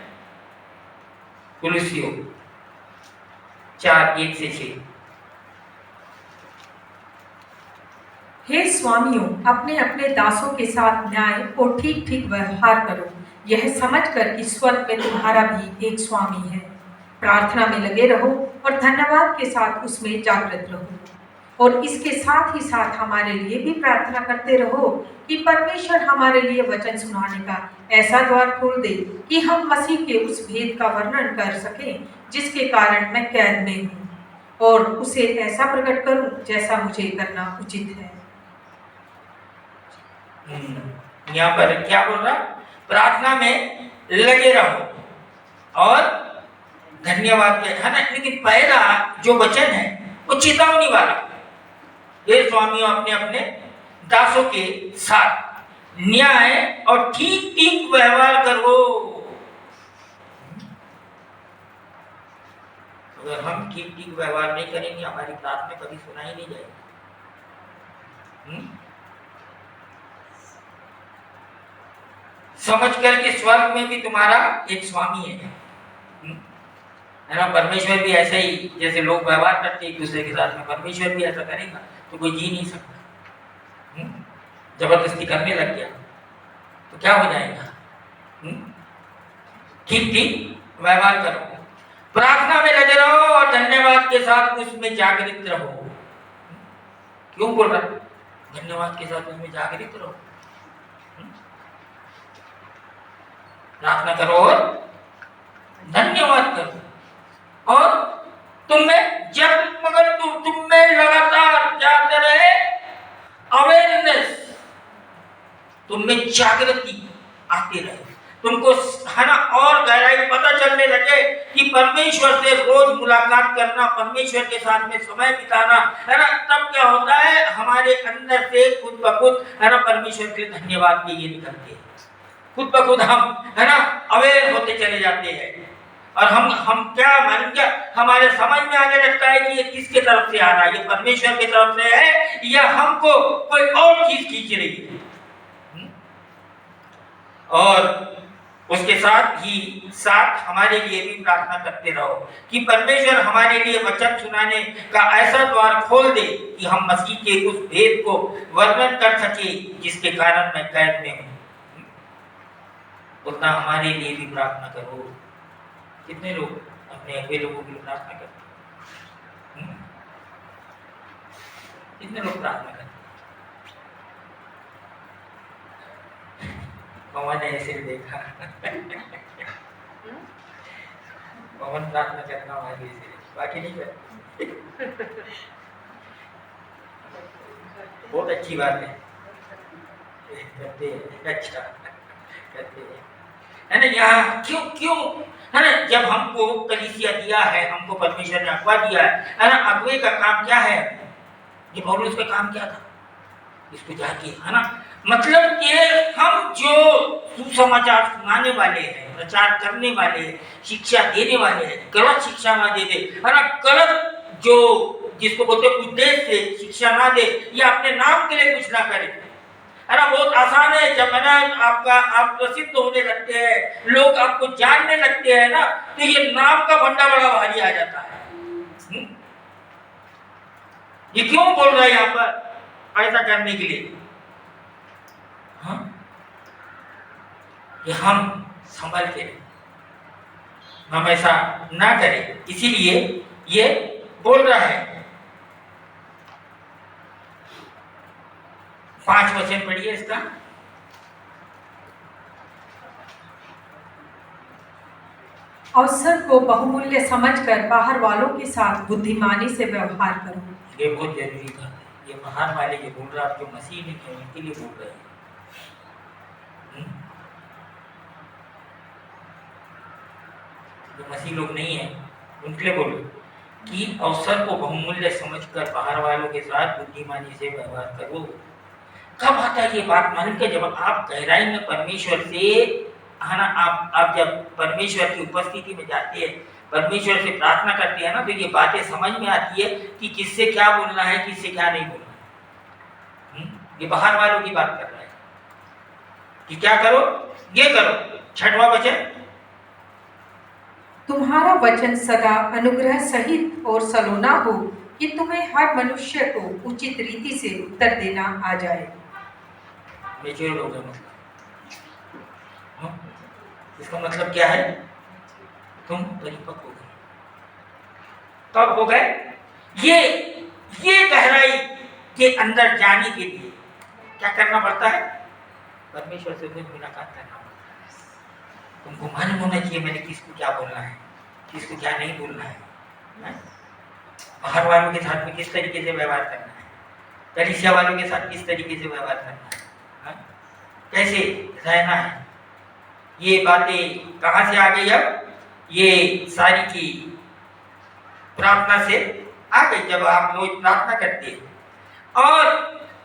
कुलुस्सियों 4:1-6। हे स्वामियों, अपने अपने दासों के साथ न्याय और ठीक ठीक व्यवहार करो, यह समझकर कि स्वर्ग में तुम्हारा भी एक स्वामी है। प्रार्थना में लगे रहो और धन्यवाद के साथ उसमें जागृत रहो, और इसके साथ ही साथ हमारे लिए भी प्रार्थना करते रहो कि परमेश्वर हमारे लिए वचन सुनाने का ऐसा द्वार खोल दे कि हम मसीह के उस भेद का वर्णन कर सकें जिसके कारण मैं कैद में हूँ, और उसे ऐसा प्रकट करूं जैसा मुझे करना उचित है। यहाँ पर क्या बोल रहा? प्रार्थना में लगे रहो और धन्यवाद, है ना। लेकिन पहला जो वचन है वो चेतावनी वाला, ये स्वामियों अपने अपने दासों के साथ न्याय और ठीक ठीक व्यवहार करो। अगर हम ठीक ठीक व्यवहार नहीं करेंगे, हमारी प्रार्थना कभी सुनाई नहीं जाएगी। समझ कर कि स्वर्ग में भी तुम्हारा एक स्वामी है ना। परमेश्वर भी ऐसा ही, जैसे लोग व्यवहार करते एक दूसरे के साथ में, परमेश्वर भी ऐसा करेगा तो कोई जी नहीं सकता। जबरदस्ती करने लग गया तो क्या हो जाएगा? ठीक ठीक व्यवहार करो, प्रार्थना में लगे रहो और धन्यवाद के साथ उसमें जागृत रहो। क्यों बोल रहा? धन्यवाद के साथ उसमें जागृत रहो। प्रार्थना करो और धन्यवाद करो, और तुम में जब मगर तुम में लगातार क्या करे? अवेयरनेस, तुम में जागृति आती रहे, तुमको, है ना, और गहराई पता चलने लगे कि परमेश्वर से रोज मुलाकात करना, परमेश्वर के साथ में समय बिताना, है ना। तब क्या होता है? हमारे अंदर से खुद ब खुद, है ना, परमेश्वर के धन्यवाद के लिए निकलते हैं। खुद ब खुद हम, है ना, अवेयर होते चले जाते हैं, और हम क्या हमारे समझ में आने लगता है कि ये किसके तरफ से आ रहा है, ये परमेश्वर की तरफ से है या हमको कोई और चीज खींच रही है। और उसके साथ हमारे लिए भी प्रार्थना करते रहो कि परमेश्वर हमारे लिए वचन सुनाने का ऐसा द्वार खोल दे कि हम मसीह के उस भेद को वर्णन कर सके जिसके कारण मैं कैद में हूँ। उतना हमारे लिए भी प्रार्थना करो। कितने लोग अपने अगले लोगों के लिए प्रार्थना करते हैं? कितने लोग प्रार्थना करते? पवन ने ऐसे देखा पवन प्रार्थना करना हमारे लिए बाकी नहीं करते। बहुत अच्छी बात है, करते हैं, अच्छा करते हैं, है ना। यहाँ क्यों क्यों है ना, जब हमको कलीसिया दिया है, हमको परमेश्वर ने अगवा दिया है ना, अगुवे का काम क्या है? ये पौलुस का काम क्या था? इसको जाके, है ना, मतलब कि हम जो सुसमाचार सुनाने वाले हैं, प्रचार करने वाले हैं, शिक्षा देने वाले हैं, गलत शिक्षा ना दे दे, है ना, गलत जो जिसको बोलते उद्देश्य से शिक्षा ना दे, या अपने नाम के लिए कुछ ना करे, है ना। बहुत आसान है, जब है ना आप प्रसिद्ध होने लगते हैं, लोग आपको जानने लगते हैं ना, तो ये नाम का भंडा बड़ा भारी आ जाता है। ये क्यों बोल रहा है यहाँ पर? ऐसा करने के लिए हाँ, कि हम संभल के हम ऐसा ना करें, इसीलिए ये बोल रहा है। 5 वचन पढ़िए इसका। अवसर को बहुमूल्य समझकर बाहर वालों के साथ बुद्धिमानी से व्यवहार करो। ये बहुत जरूरी बात है। ये बाहर वाले जो बोल रहा है, जो मसीह नहीं है उनके लिए बोल रहे हैं। जो मसीह लोग नहीं है उनके लिए बोलो कि अवसर को बहुमूल्य समझकर बाहर वालों के साथ बुद्धिमानी से व्यवहार करो। कब आता है ये बात मालूम के? जब आप गहराई में परमेश्वर से, है ना, आप जब परमेश्वर की उपस्थिति में जाते हैं, परमेश्वर से प्रार्थना करते हैं ना, तो ये बातें समझ में आती है कि किससे क्या बोलना है, किससे क्या नहीं बोलना है। ये बाहर वालों की बात कर रहा है कि क्या करो, ये करो। 6वां वचन, तुम्हारा वचन सदा अनुग्रह सहित और सलोना हो कि तुम्हें हर मनुष्य को उचित रीति से उत्तर देना आ जाए। मेच्योर हो गए मतलब, इसका मतलब क्या है? तुम परिपक्व हो गए। कब हो गए? ये गहराई के अंदर जाने के लिए क्या करना पड़ता है? परमेश्वर से मुलाकात करना पड़ता है। तुमको मालूम होना चाहिए मैंने किसको क्या बोलना है, किसको क्या नहीं बोलना है, बाहर वालों के साथ में किस तरीके से व्यवहार करना है, कलीसिया वालों के साथ किस तरीके से व्यवहार करना है, कैसे रहना है। ये बातें कहाँ से आ गई? अब ये सारी की प्रार्थना से आ गई। जब आप रोज प्रार्थना करते हैं और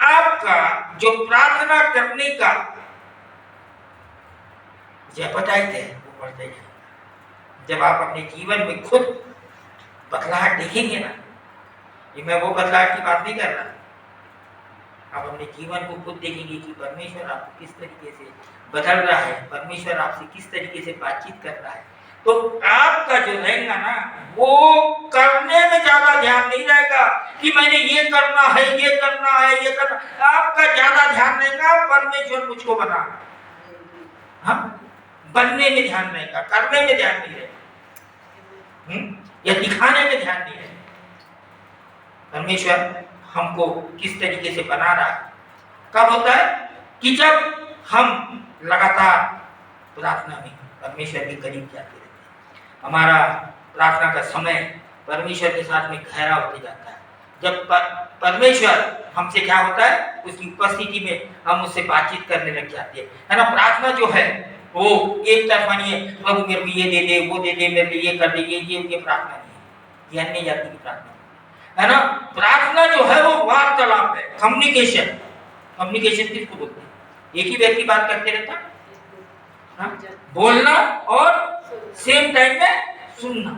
आपका जो प्रार्थना करने का जो एपेटाइट है वो बढ़ता है। जब आप अपने जीवन में खुद बदलाव देखेंगे ना, ये मैं वो बदलाव की बात नहीं कर रहा, आप अपने जीवन को खुद देखेंगे कि परमेश्वर आपको किस तरीके से बदल रहा है, परमेश्वर आपसे किस तरीके से बातचीत कर रहा है, तो आपका जो रहेगा ना, वो करने में ज्यादा ध्यान नहीं रहेगा कि मैंने ये करना है, ये करना है, ये करना। आपका ज्यादा ध्यान रहेगा परमेश्वर मुझको बना, हाँ, बनने में ध्यान रहेगा, करने में ध्यान नहीं रहेगा, या दिखाने में ध्यान नहीं रहेगा। परमेश्वर हमको किस तरीके से बना रहा है। कब होता है? कि जब हम लगातार प्रार्थना में परमेश्वर के करीब जाते रहते हैं, हमारा प्रार्थना का समय परमेश्वर के साथ में गहरा होते जाता है। जब परमेश्वर हमसे क्या होता है, उसकी उपस्थिति में हम उससे बातचीत करने लग जाते हैं, है ना। प्रार्थना जो है वो एक तरफा नहीं है, प्रभु मेरे को ये दे दे, वो दे दे, मेरे लिए ये कर दे, ये प्रार्थना नहीं है, ये अन्य जाति की प्रार्थना है ना। प्रार्थना जो है वो वार्तालाप है, कम्युनिकेशन। कम्युनिकेशन किसको बोलते हैं? एक ही व्यक्ति बात करते रहता, बोलना और सेम टाइम में सुनना,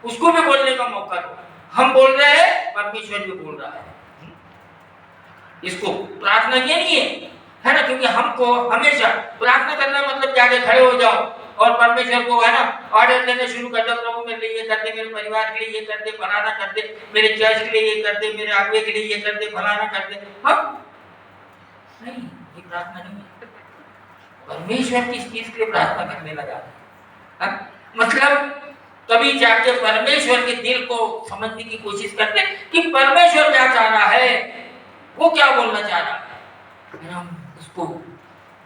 उसको भी बोलने का मौका दो। हम बोल रहे हैं, परमेश्वर भी बोल रहा है। इसको प्रार्थना ये नहीं है ना, क्योंकि हमको हमेशा प्रार्थना करना मतलब जाके खड़े हो जाओ और परमेश्वर को है ना ऑर्डर देना शुरू कर दो, प्रभु मेरे लिए ये कर दे, मेरे परिवार के लिए ये कर दे, फलाना कर दे, मेरे चर्च के लिए ये कर दे, मेरे आगे के लिए ये कर दे, फलाना कर दे। हम नहीं, ये प्रार्थना नहीं है। परमेश्वर किस चीज के लिए प्रार्थना करने लगा है? मतलब तभी जाके परमेश्वर के दिल को समझने की कोशिश करते कि परमेश्वर क्या चाह रहा है, वो क्या बोलना चाह रहा है। हम उसको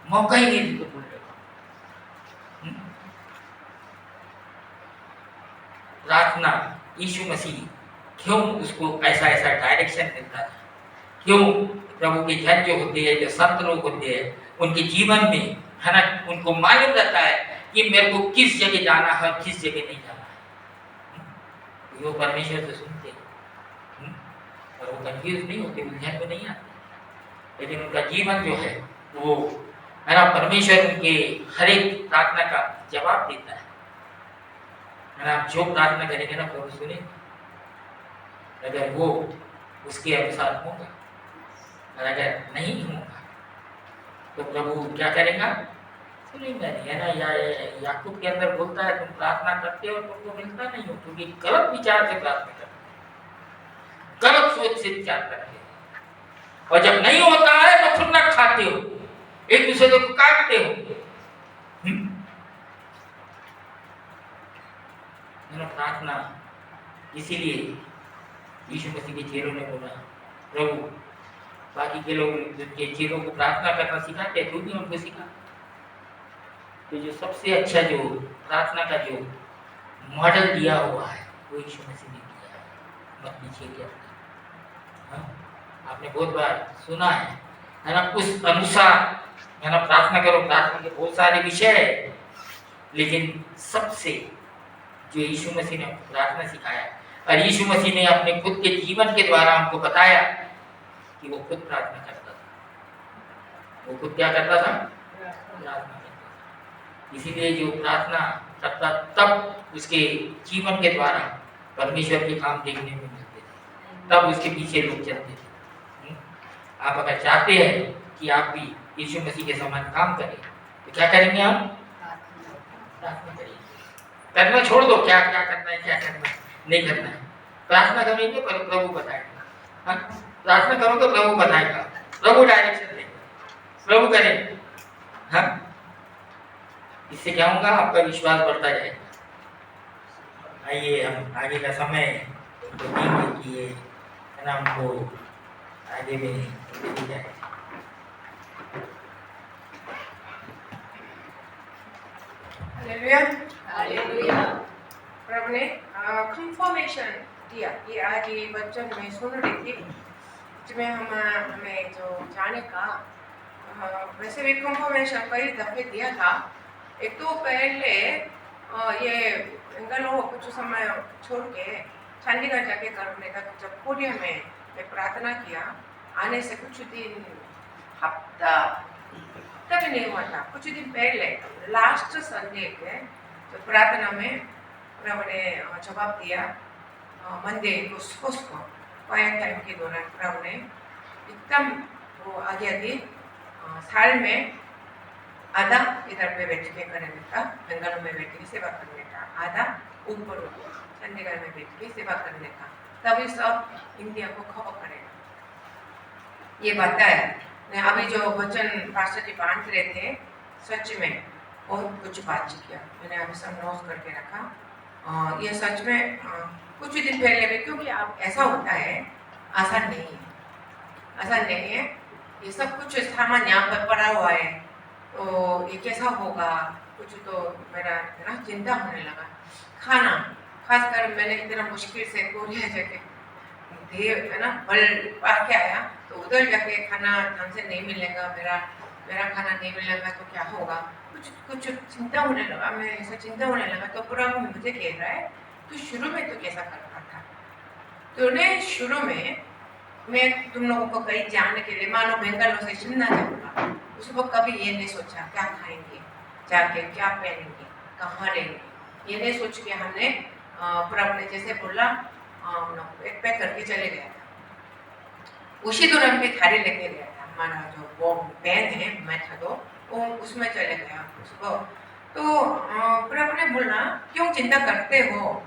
मौका ही नहीं देते बोलने का। प्रार्थना यीशु मसीह क्यों उसको ऐसा ऐसा डायरेक्शन देता है, क्यों प्रभु के जन जो होते हैं, जो संत लोग होते हैं, उनके जीवन में है ना उनको मालूम रहता है कि मेरे को किस जगह जाना है और किस जगह नहीं जाना है। वो परमेश्वर से सुनते हैं और वो कंफ्यूज नहीं होते, उलझन में नहीं आते, लेकिन उनका जीवन जो है वो है ना परमेश्वर उनके हर एक प्रार्थना का जवाब देता है ना। आप जो प्रार्थना करेंगे ना प्रभु सुनेंगे, अगर वो उसके अनुसार होगा और अगर नहीं होगा तो प्रभु क्या करेगा, सुनेगा नहीं, है ना। याकूब के अंदर बोलता है तुम प्रार्थना करते हो तुमको मिलता नहीं हो, क्योंकि गलत विचार से प्रार्थना करते हो, गलत सोच से विचार करते हो, और जब नहीं होता है तो खुन्नक खाते हो, एक दूसरे को काटते हो। प्रार्थना इसीलिए यीशु मसीह के चेलों ने बोला, प्रभु बाकी के लोग के चेलों को प्रार्थना करना सिखाते हैं, तू भी उनको सिखा। तो जो सबसे अच्छा जो प्रार्थना का जो मॉडल दिया हुआ है वो यीशु मसीह ने दिया है, मत नीचे क्या। आपने बहुत बार सुना है ना, उस अनुसार है ना प्रार्थना करो। प्रार्थना के बहुत सारे विषय है, लेकिन सबसे जो यीशु मसीह ने प्रार्थना सिखाया और यीशु मसीह ने अपने खुद के जीवन के द्वारा हमको बताया कि वो खुद प्रार्थना करता था। वो खुद क्या करता था? प्रार्थना करता था। इसीलिए जो प्रार्थना करता तब उसके जीवन के द्वारा परमेश्वर के काम देखने में मिलते थे, तब उसके पीछे लोग चलते थे। आप अगर चाहते हैं कि आप भी यीशु मसीह के समान काम करें तो क्या करेंगे? आप प्रार्थना करेंगे। करना छोड़ दो, क्या क्या करना है क्या करना नहीं करना है। प्रार्थना करेंगे पर प्रभु बताएगा। प्रार्थना करोगे प्रभु बताएगा, प्रभु डायरेक्शन देगा, प्रभु करेंगे। हाँ, इससे क्या होगा? आपका विश्वास बढ़ता जाएगा। आइए हम आगे का समय तो देंगे कि ये है ना हमको आगे में लेके जाए। Hallelujah, hallelujah. प्रभु ने कंफर्मेशन दिया। ये आज ये वचन में सुन रही थी, जिसमें हमें जो जाने का वैसे भी कंफर्मेशन कई दफे दिया था। एक तो पहले ये बेंगलोर कुछ समय छोड़ के चंडीगढ़ जाके करने का, जब कोरिया में प्रार्थना किया, आने से कुछ दिन हफ्ता भी नहीं हुआ था, कुछ दिन पहले लास्ट संडे के तो प्रार्थना में प्रभु ने जवाब दिया। मंडे को क्वाइट टाइम के दौरान प्रभु ने एकदम वो आज्ञा दी, साल में आधा इधर पे बैठ के करने का, बेंगलोर में बैठ के सेवा करने का, आधा ऊपर चंडीगढ़ में बैठ के सेवा करने का, तभी सब इंडिया को खबर करेगा। ये बताया। अभी जो वचन पास्टर जी बांध रहे थे, सच में बहुत कुछ बात किया, मैंने अभी सब नोट करके रखा। ये सच में कुछ दिन पहले भी, क्योंकि आप ऐसा होता है, आसान नहीं है, आसान नहीं है। ये सब कुछ सामान यहाँ पर पड़ा हुआ है, तो ये कैसा होगा, कुछ तो मेरा ना चिंता होने लगा। खाना खासकर मैंने इतना मुश्किल से कोरिया जाके देव है ना बल पा के आया, तो उधर जाके खाना ढंग से नहीं मिलेगा, मेरा खाना नहीं मिलेगा तो क्या होगा, कुछ चिंता होने लगा। मैं ऐसा चिंता होने लगा तो पूरा मुझे कह रहा है तो शुरू में तो कैसा कर रहा था। तो ने शुरू में मैं तुम लोगों को कहीं जाने के लिए, मानो बेंगलोर से शिमला जाऊँगा, उस वक्त कभी ये नहीं सोचा क्या खाएंगे, जाके क्या पहनेंगे, कहाँ रहेंगे, ये नहीं सोच के हमने प्रभु ने जैसे बोला एक पैक करके चले गया था। उसी दौरान पे थाली लेके गया था, हमारा जो वो पेन है मेथडो, वो उसमें चले गया उसको। तो प्रभु ने बोला क्यों चिंता करते हो,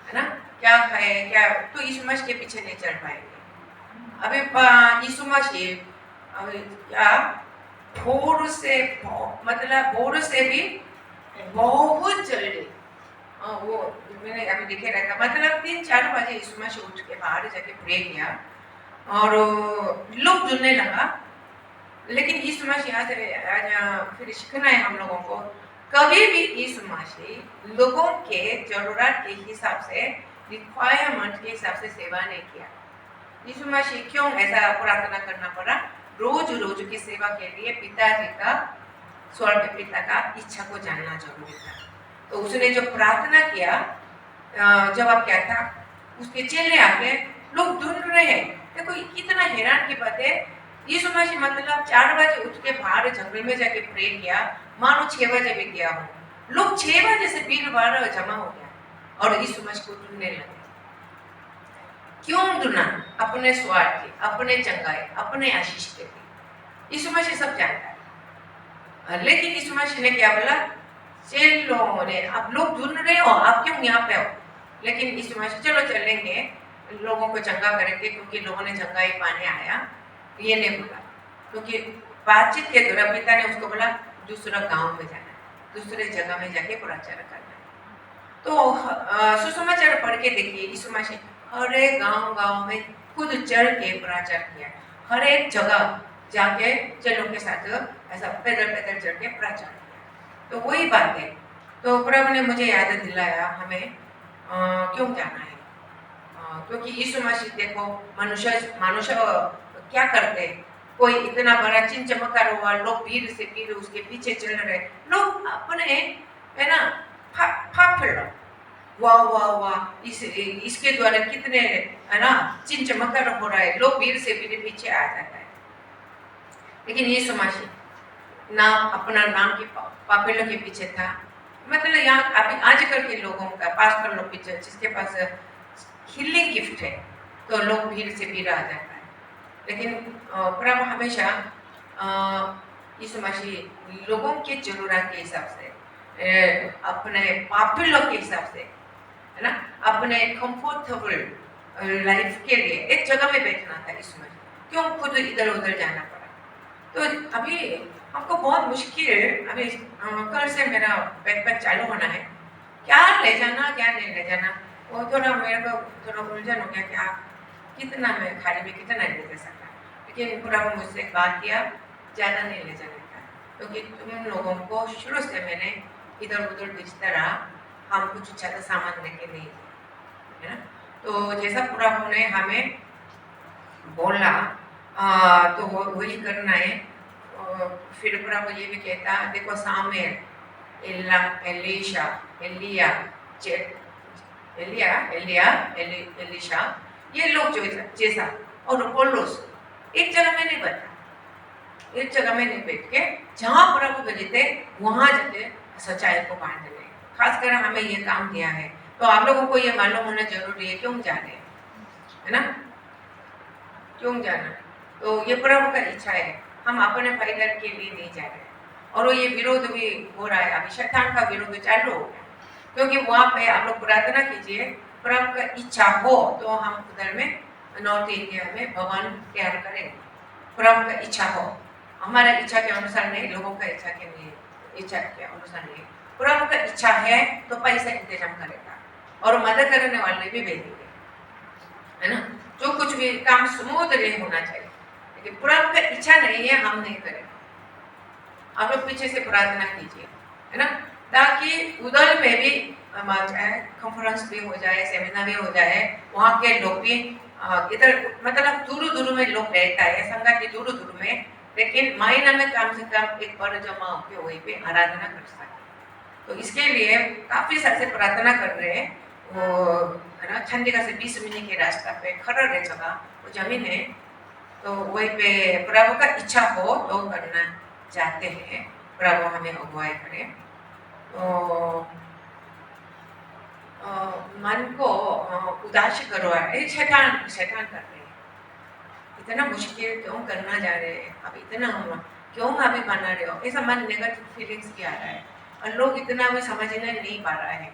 है ना, क्या खाए क्या, तो यीशु मसीह के पीछे नहीं चल पाएंगे। अभी यीशु मसीह अभी क्या भोर से भी बहुत जल्दी, वो मैंने अभी लिखे रहता, मतलब 3-4 बजे यीशु मसीह उठ के बाहर जाके प्रे किया और लोग जुड़ने लगा। लेकिन यीशु मसीह आज फिर सीखना है हम लोगों को, कभी भी यीशु मसीह लोगों के जरूरत के हिसाब से, रिक्वायरमेंट के हिसाब से सेवा नहीं किया। यीशु मसीह क्यों ऐसा प्रार्थना करना पड़ा, रोज रोज की सेवा के लिए पिताजी का, स्वर्ग पिता का इच्छा को जानना जरूरी था। तो उसने जो प्रार्थना किया, जवाब क्या था, उसके चेले आके लोग ढूंढ रहे हैं। देखो कितना हैरान की बात है, यीशु मसीह मतलब 4 बजे उठ के बाहर जंगल में जाके प्रे किया, मानो 6 बजे भी किया हो। लोग 6 बजे से भीड़ भाड़ जमा हो गया और यीशु मसीह को ढूंढने लगे। क्यों ढूंढना, अपने स्वार्थ की, अपने चंगाई, अपने आशीष के लिए। यीशु मसीह सब जानता है, लेकिन यीशु मसीह ने क्या बोला, चलो ने, आप लोग ढूंढ रहे हो, आप क्यों यहाँ पे हो। लेकिन यीशु मसीह चलो चलेंगे, लोगों को चंगा करेंगे, क्योंकि लोगों ने चंगाई पाने आया, ये नहीं बोला। क्योंकि बातचीत के दौरान पिता ने उसको बोला दूसरा गांव में जाना है, दूसरे जगह में जाके प्रचार करना है। तो सुसमाचार पढ़ के देखिए, यीशु मसीह हर एक गांव में खुद चल के प्रचार किया, हर एक जगह जाके चलों के साथ ऐसा पैदल चल के प्रचार किया। तो वही बात है। तो प्रभु ने मुझे याद दिलाया हमें क्यों जाना है, क्योंकि यीशु मसीह देखो मनुष्य क्या करते, कोई इतना बड़ा चिन्ह चमत्कार हुआ, लोग भीड़ से भीड़ उसके पीछे चल रहे, लोग अपने है ना वाह वाह वाह, इसके द्वारा कितने है ना चिन्ह चमत्कार हो रहा है, लोग भीड़ से भीड़ पीछे आ जाता है। लेकिन यीशु मसीह ना अपना नाम के पापिलों के पीछे था, मतलब यहाँ अभी आजकल के लोगों का पास्टर लोग पीछे, जिसके पास हीलिंग गिफ्ट है तो लोग भीड़ से भीड़ आ जाता है। लेकिन प्रभु हमेशा यीशु मसीह लोगों के जरूरत के हिसाब से, अपने पापिलों के हिसाब से, है ना, अपने कंफर्टेबल लाइफ के लिए एक जगह में बैठना था यीशु मसीह, क्यों खुद इधर उधर जाना पड़ा। तो अभी हमको बहुत मुश्किल, अभी कल से मेरा बैकपैक चालू होना है, क्या ले जाना क्या नहीं ले जाना, वो थोड़ा मेरे को थोड़ा उलझन हो गया, क्या कितना मैं खाली में कितना नहीं ले सकता। लेकिन प्रभु मुझसे बात किया ज़्यादा नहीं ले जाने का, क्योंकि तुम लोगों को शुरू से मैंने इधर उधर भेजता रहा, हम कुछ ज़्यादा सामान लेके नहीं, है ना। तो जैसा प्रभु ने हमें बोला तो वही करना है। फिर प्रभु ये भी कहता, देखो सामेल, एलीशा, एलीशा, ये लोग जैसा और पौलुस एक जगह में नहीं बैठा, एक जगह में नहीं बैठ के जहाँ प्रभु भेजते वहाँ जाते सच्चाई को बांटने। खासकर हमें ये काम दिया है, तो आप लोगों को ये मालूम होना जरूरी है क्यों जा रहे हैं, है ना, क्यों जाना। तो ये प्रभु का इच्छा है, हम अपने फायदे के लिए नहीं जा रहे। और ये विरोध भी हो रहा है, अभी शैतान का विरोध चालू हो गया, क्योंकि वहाँ पे आप लोग प्रार्थना कीजिए, प्रभु का इच्छा हो तो हम उधर में नॉर्थ इंडिया में भवन तैयार करेंगे। प्रभु का इच्छा हो, हमारा इच्छा के अनुसार नहीं, लोगों का इच्छा के नहीं, इच्छा के अनुसार नहीं। प्रभु का इच्छा है तो पैसा इंतजाम करेगा और मदद करने वाले भी भेजेंगे, है ना। जो कुछ भी काम स्मूथली होना चाहिए, लेकिन प्रभु का इच्छा नहीं है, हम नहीं करेंगे। आप लोग पीछे से प्रार्थना कीजिए, है ना, ताकि उधर में भी कॉन्फ्रेंस भी हो जाए, सेमिनार भी हो जाए, वहाँ के लोग भी इधर मतलब दूर दूर में लोग रहता है, संगत के दूर दूर में, लेकिन महीना में कम से कम एक बार जमा होकर वहीं पे आराधना कर सकते। तो इसके लिए काफ़ी साल से प्रार्थना कर रहे हैं। वो है ना, चंडीगढ़ से 20 मिनट के रास्ता पे खरड़ है जगह, वो जमीन है, तो वहीं पे प्रभु का इच्छा हो तो करना चाहते हैं, प्रभु हमें अगुवाई करे। तो मन को उदास करवा है शैतान कर रहे हैं, इतना मुश्किल क्यों करना जा रहे हैं, अब इतना क्यों अभी बना रहे हो, ऐसा मन नेगेटिव फीलिंग्स भी आ रहा है और लोग इतना भी समझने नहीं पा रहा है।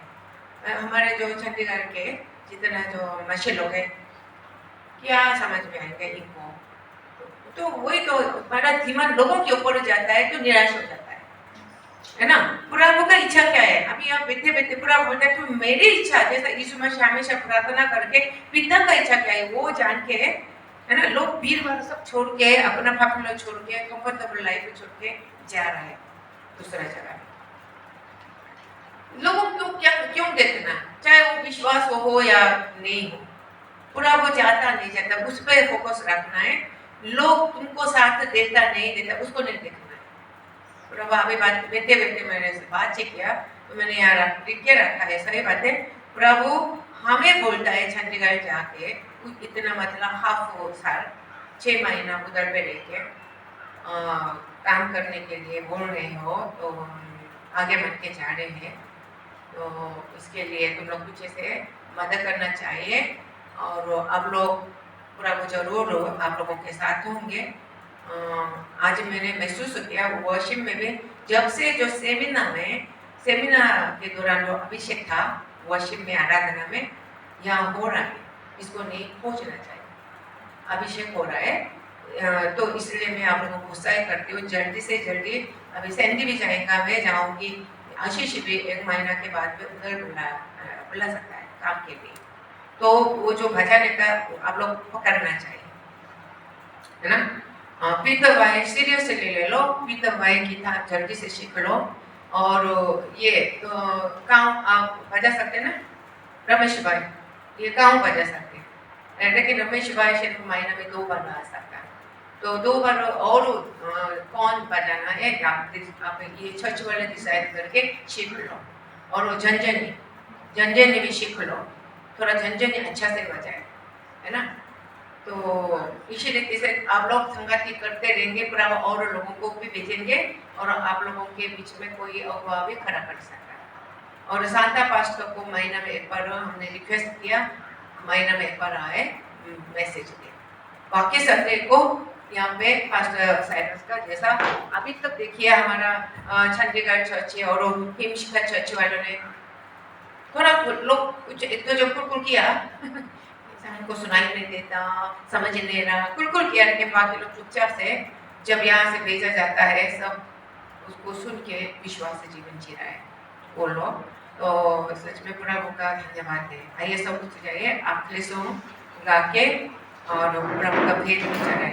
हमारे जो चंडीगढ़ के जितना जो मछली लोग हैं क्या समझ में आएंगे इनको, तो वही तो हमारा दिमाग लोगों के ऊपर जाता है तो निराश हो जाता है ना। प्रभु का इच्छा क्या है, अभी आप बैठे बैठे प्रभु बोलते हैं तो मेरी इच्छा, जैसा यीशु मसीह हमेशा प्रार्थना करके पिता का इच्छा क्या है वो जान के, है ना। लोग भीड़ भाड़ सब छोड़ के अपना फैमिली छोड़ के कंफर्टेबल लाइफ छोड़ के जा रहा है दूसरा जगह। लोगों को क्या क्यों देखना, चाहे वो विश्वास हो या नहीं हो, पूरा वो जाता नहीं जाता उस पर फोकस रखना है। लोग तुमको साथ देता नहीं देता उसको नहीं देखना है। प्रभु अभी बात बैठे बैठे मैंने से बातचीत किया तो मैंने यहाँ लिख के रखा है, सही बात है। प्रभु हमें बोलता है चंडीगढ़ जाके इतना मतलब हाफ साल 6 महीना उधर पे लेके काम करने के लिए बोल रहे हो, तो आगे बढ़ के जा रहे हैं, तो इसके लिए तुम लोग पीछे से मदद करना चाहिए और अब लोग प्रभु जरूर आप लोगों के साथ होंगे। आज मैंने महसूस किया वर्शिप में भी, जब से जो सेमिनार के दौरान जो अभिषेक था वर्शिप में आराधना में यहाँ हो रहा है, इसको नहीं पहुँचना चाहिए, अभिषेक हो रहा है। तो इसलिए मैं आप लोगों को उत्साहित करती हूँ जल्दी से जल्दी। अभी सैंडी भी जाएगा, मैं जाऊँगी, आशीष भी 1 महीना के बाद में उधर बुला सकता है काम के लिए, तो वो जो भजन का आप लोग पकड़ना चाहिए, है ना। पीतर भाई सीरियसली ले लो, पीतर भाई गीता जल्दी से सीख लो। और ये तो काम आप बजा सकते ना रमेश भाई, ये काम बजा सकते हैं, लेकिन रमेश भाई सिर्फ महीना में 2 बार आ सकता है, तो 2 बार और कौन बजाना है आप ये चर्च वाले डिसाइड करके सीख लो। और वो झंझनी भी सीख लो, थोड़ा झंझनी अच्छा से बजाए, है ना। तो इसी रीति से आप लोग संगति करते रहेंगे, पर और लोगों को भी भेजेंगे और आप लोगों के बीच में कोई अगुवा भी खड़ा कर सकता है। और शांता पास्टर को महीना में 1 बार हमने रिक्वेस्ट किया, महीना में 1 बार आए मैसेज दे। बाकी संडे को यहाँ पे पास्टर साइरस का जैसा अभी तक देखिए हमारा चंडीगढ़ चर्च और हिमशिखा चर्च वालों ने थोड़ा लोग कुछ इतना जो कुरकुर किया हमको सुनाई नहीं देता, समझ नहीं रहा, कुरकुर किया, लेकिन बाकी लोग चुपचाप से जब यहाँ से भेजा जाता है सब उसको सुन के विश्वास से जीवन जी रहा है वो लोग। तो सच में प्रभु का धन्यवाद है। आइए सब कुछ जाइए आप प्लीज गा के और प्रभु का भेद भी चढ़ाए।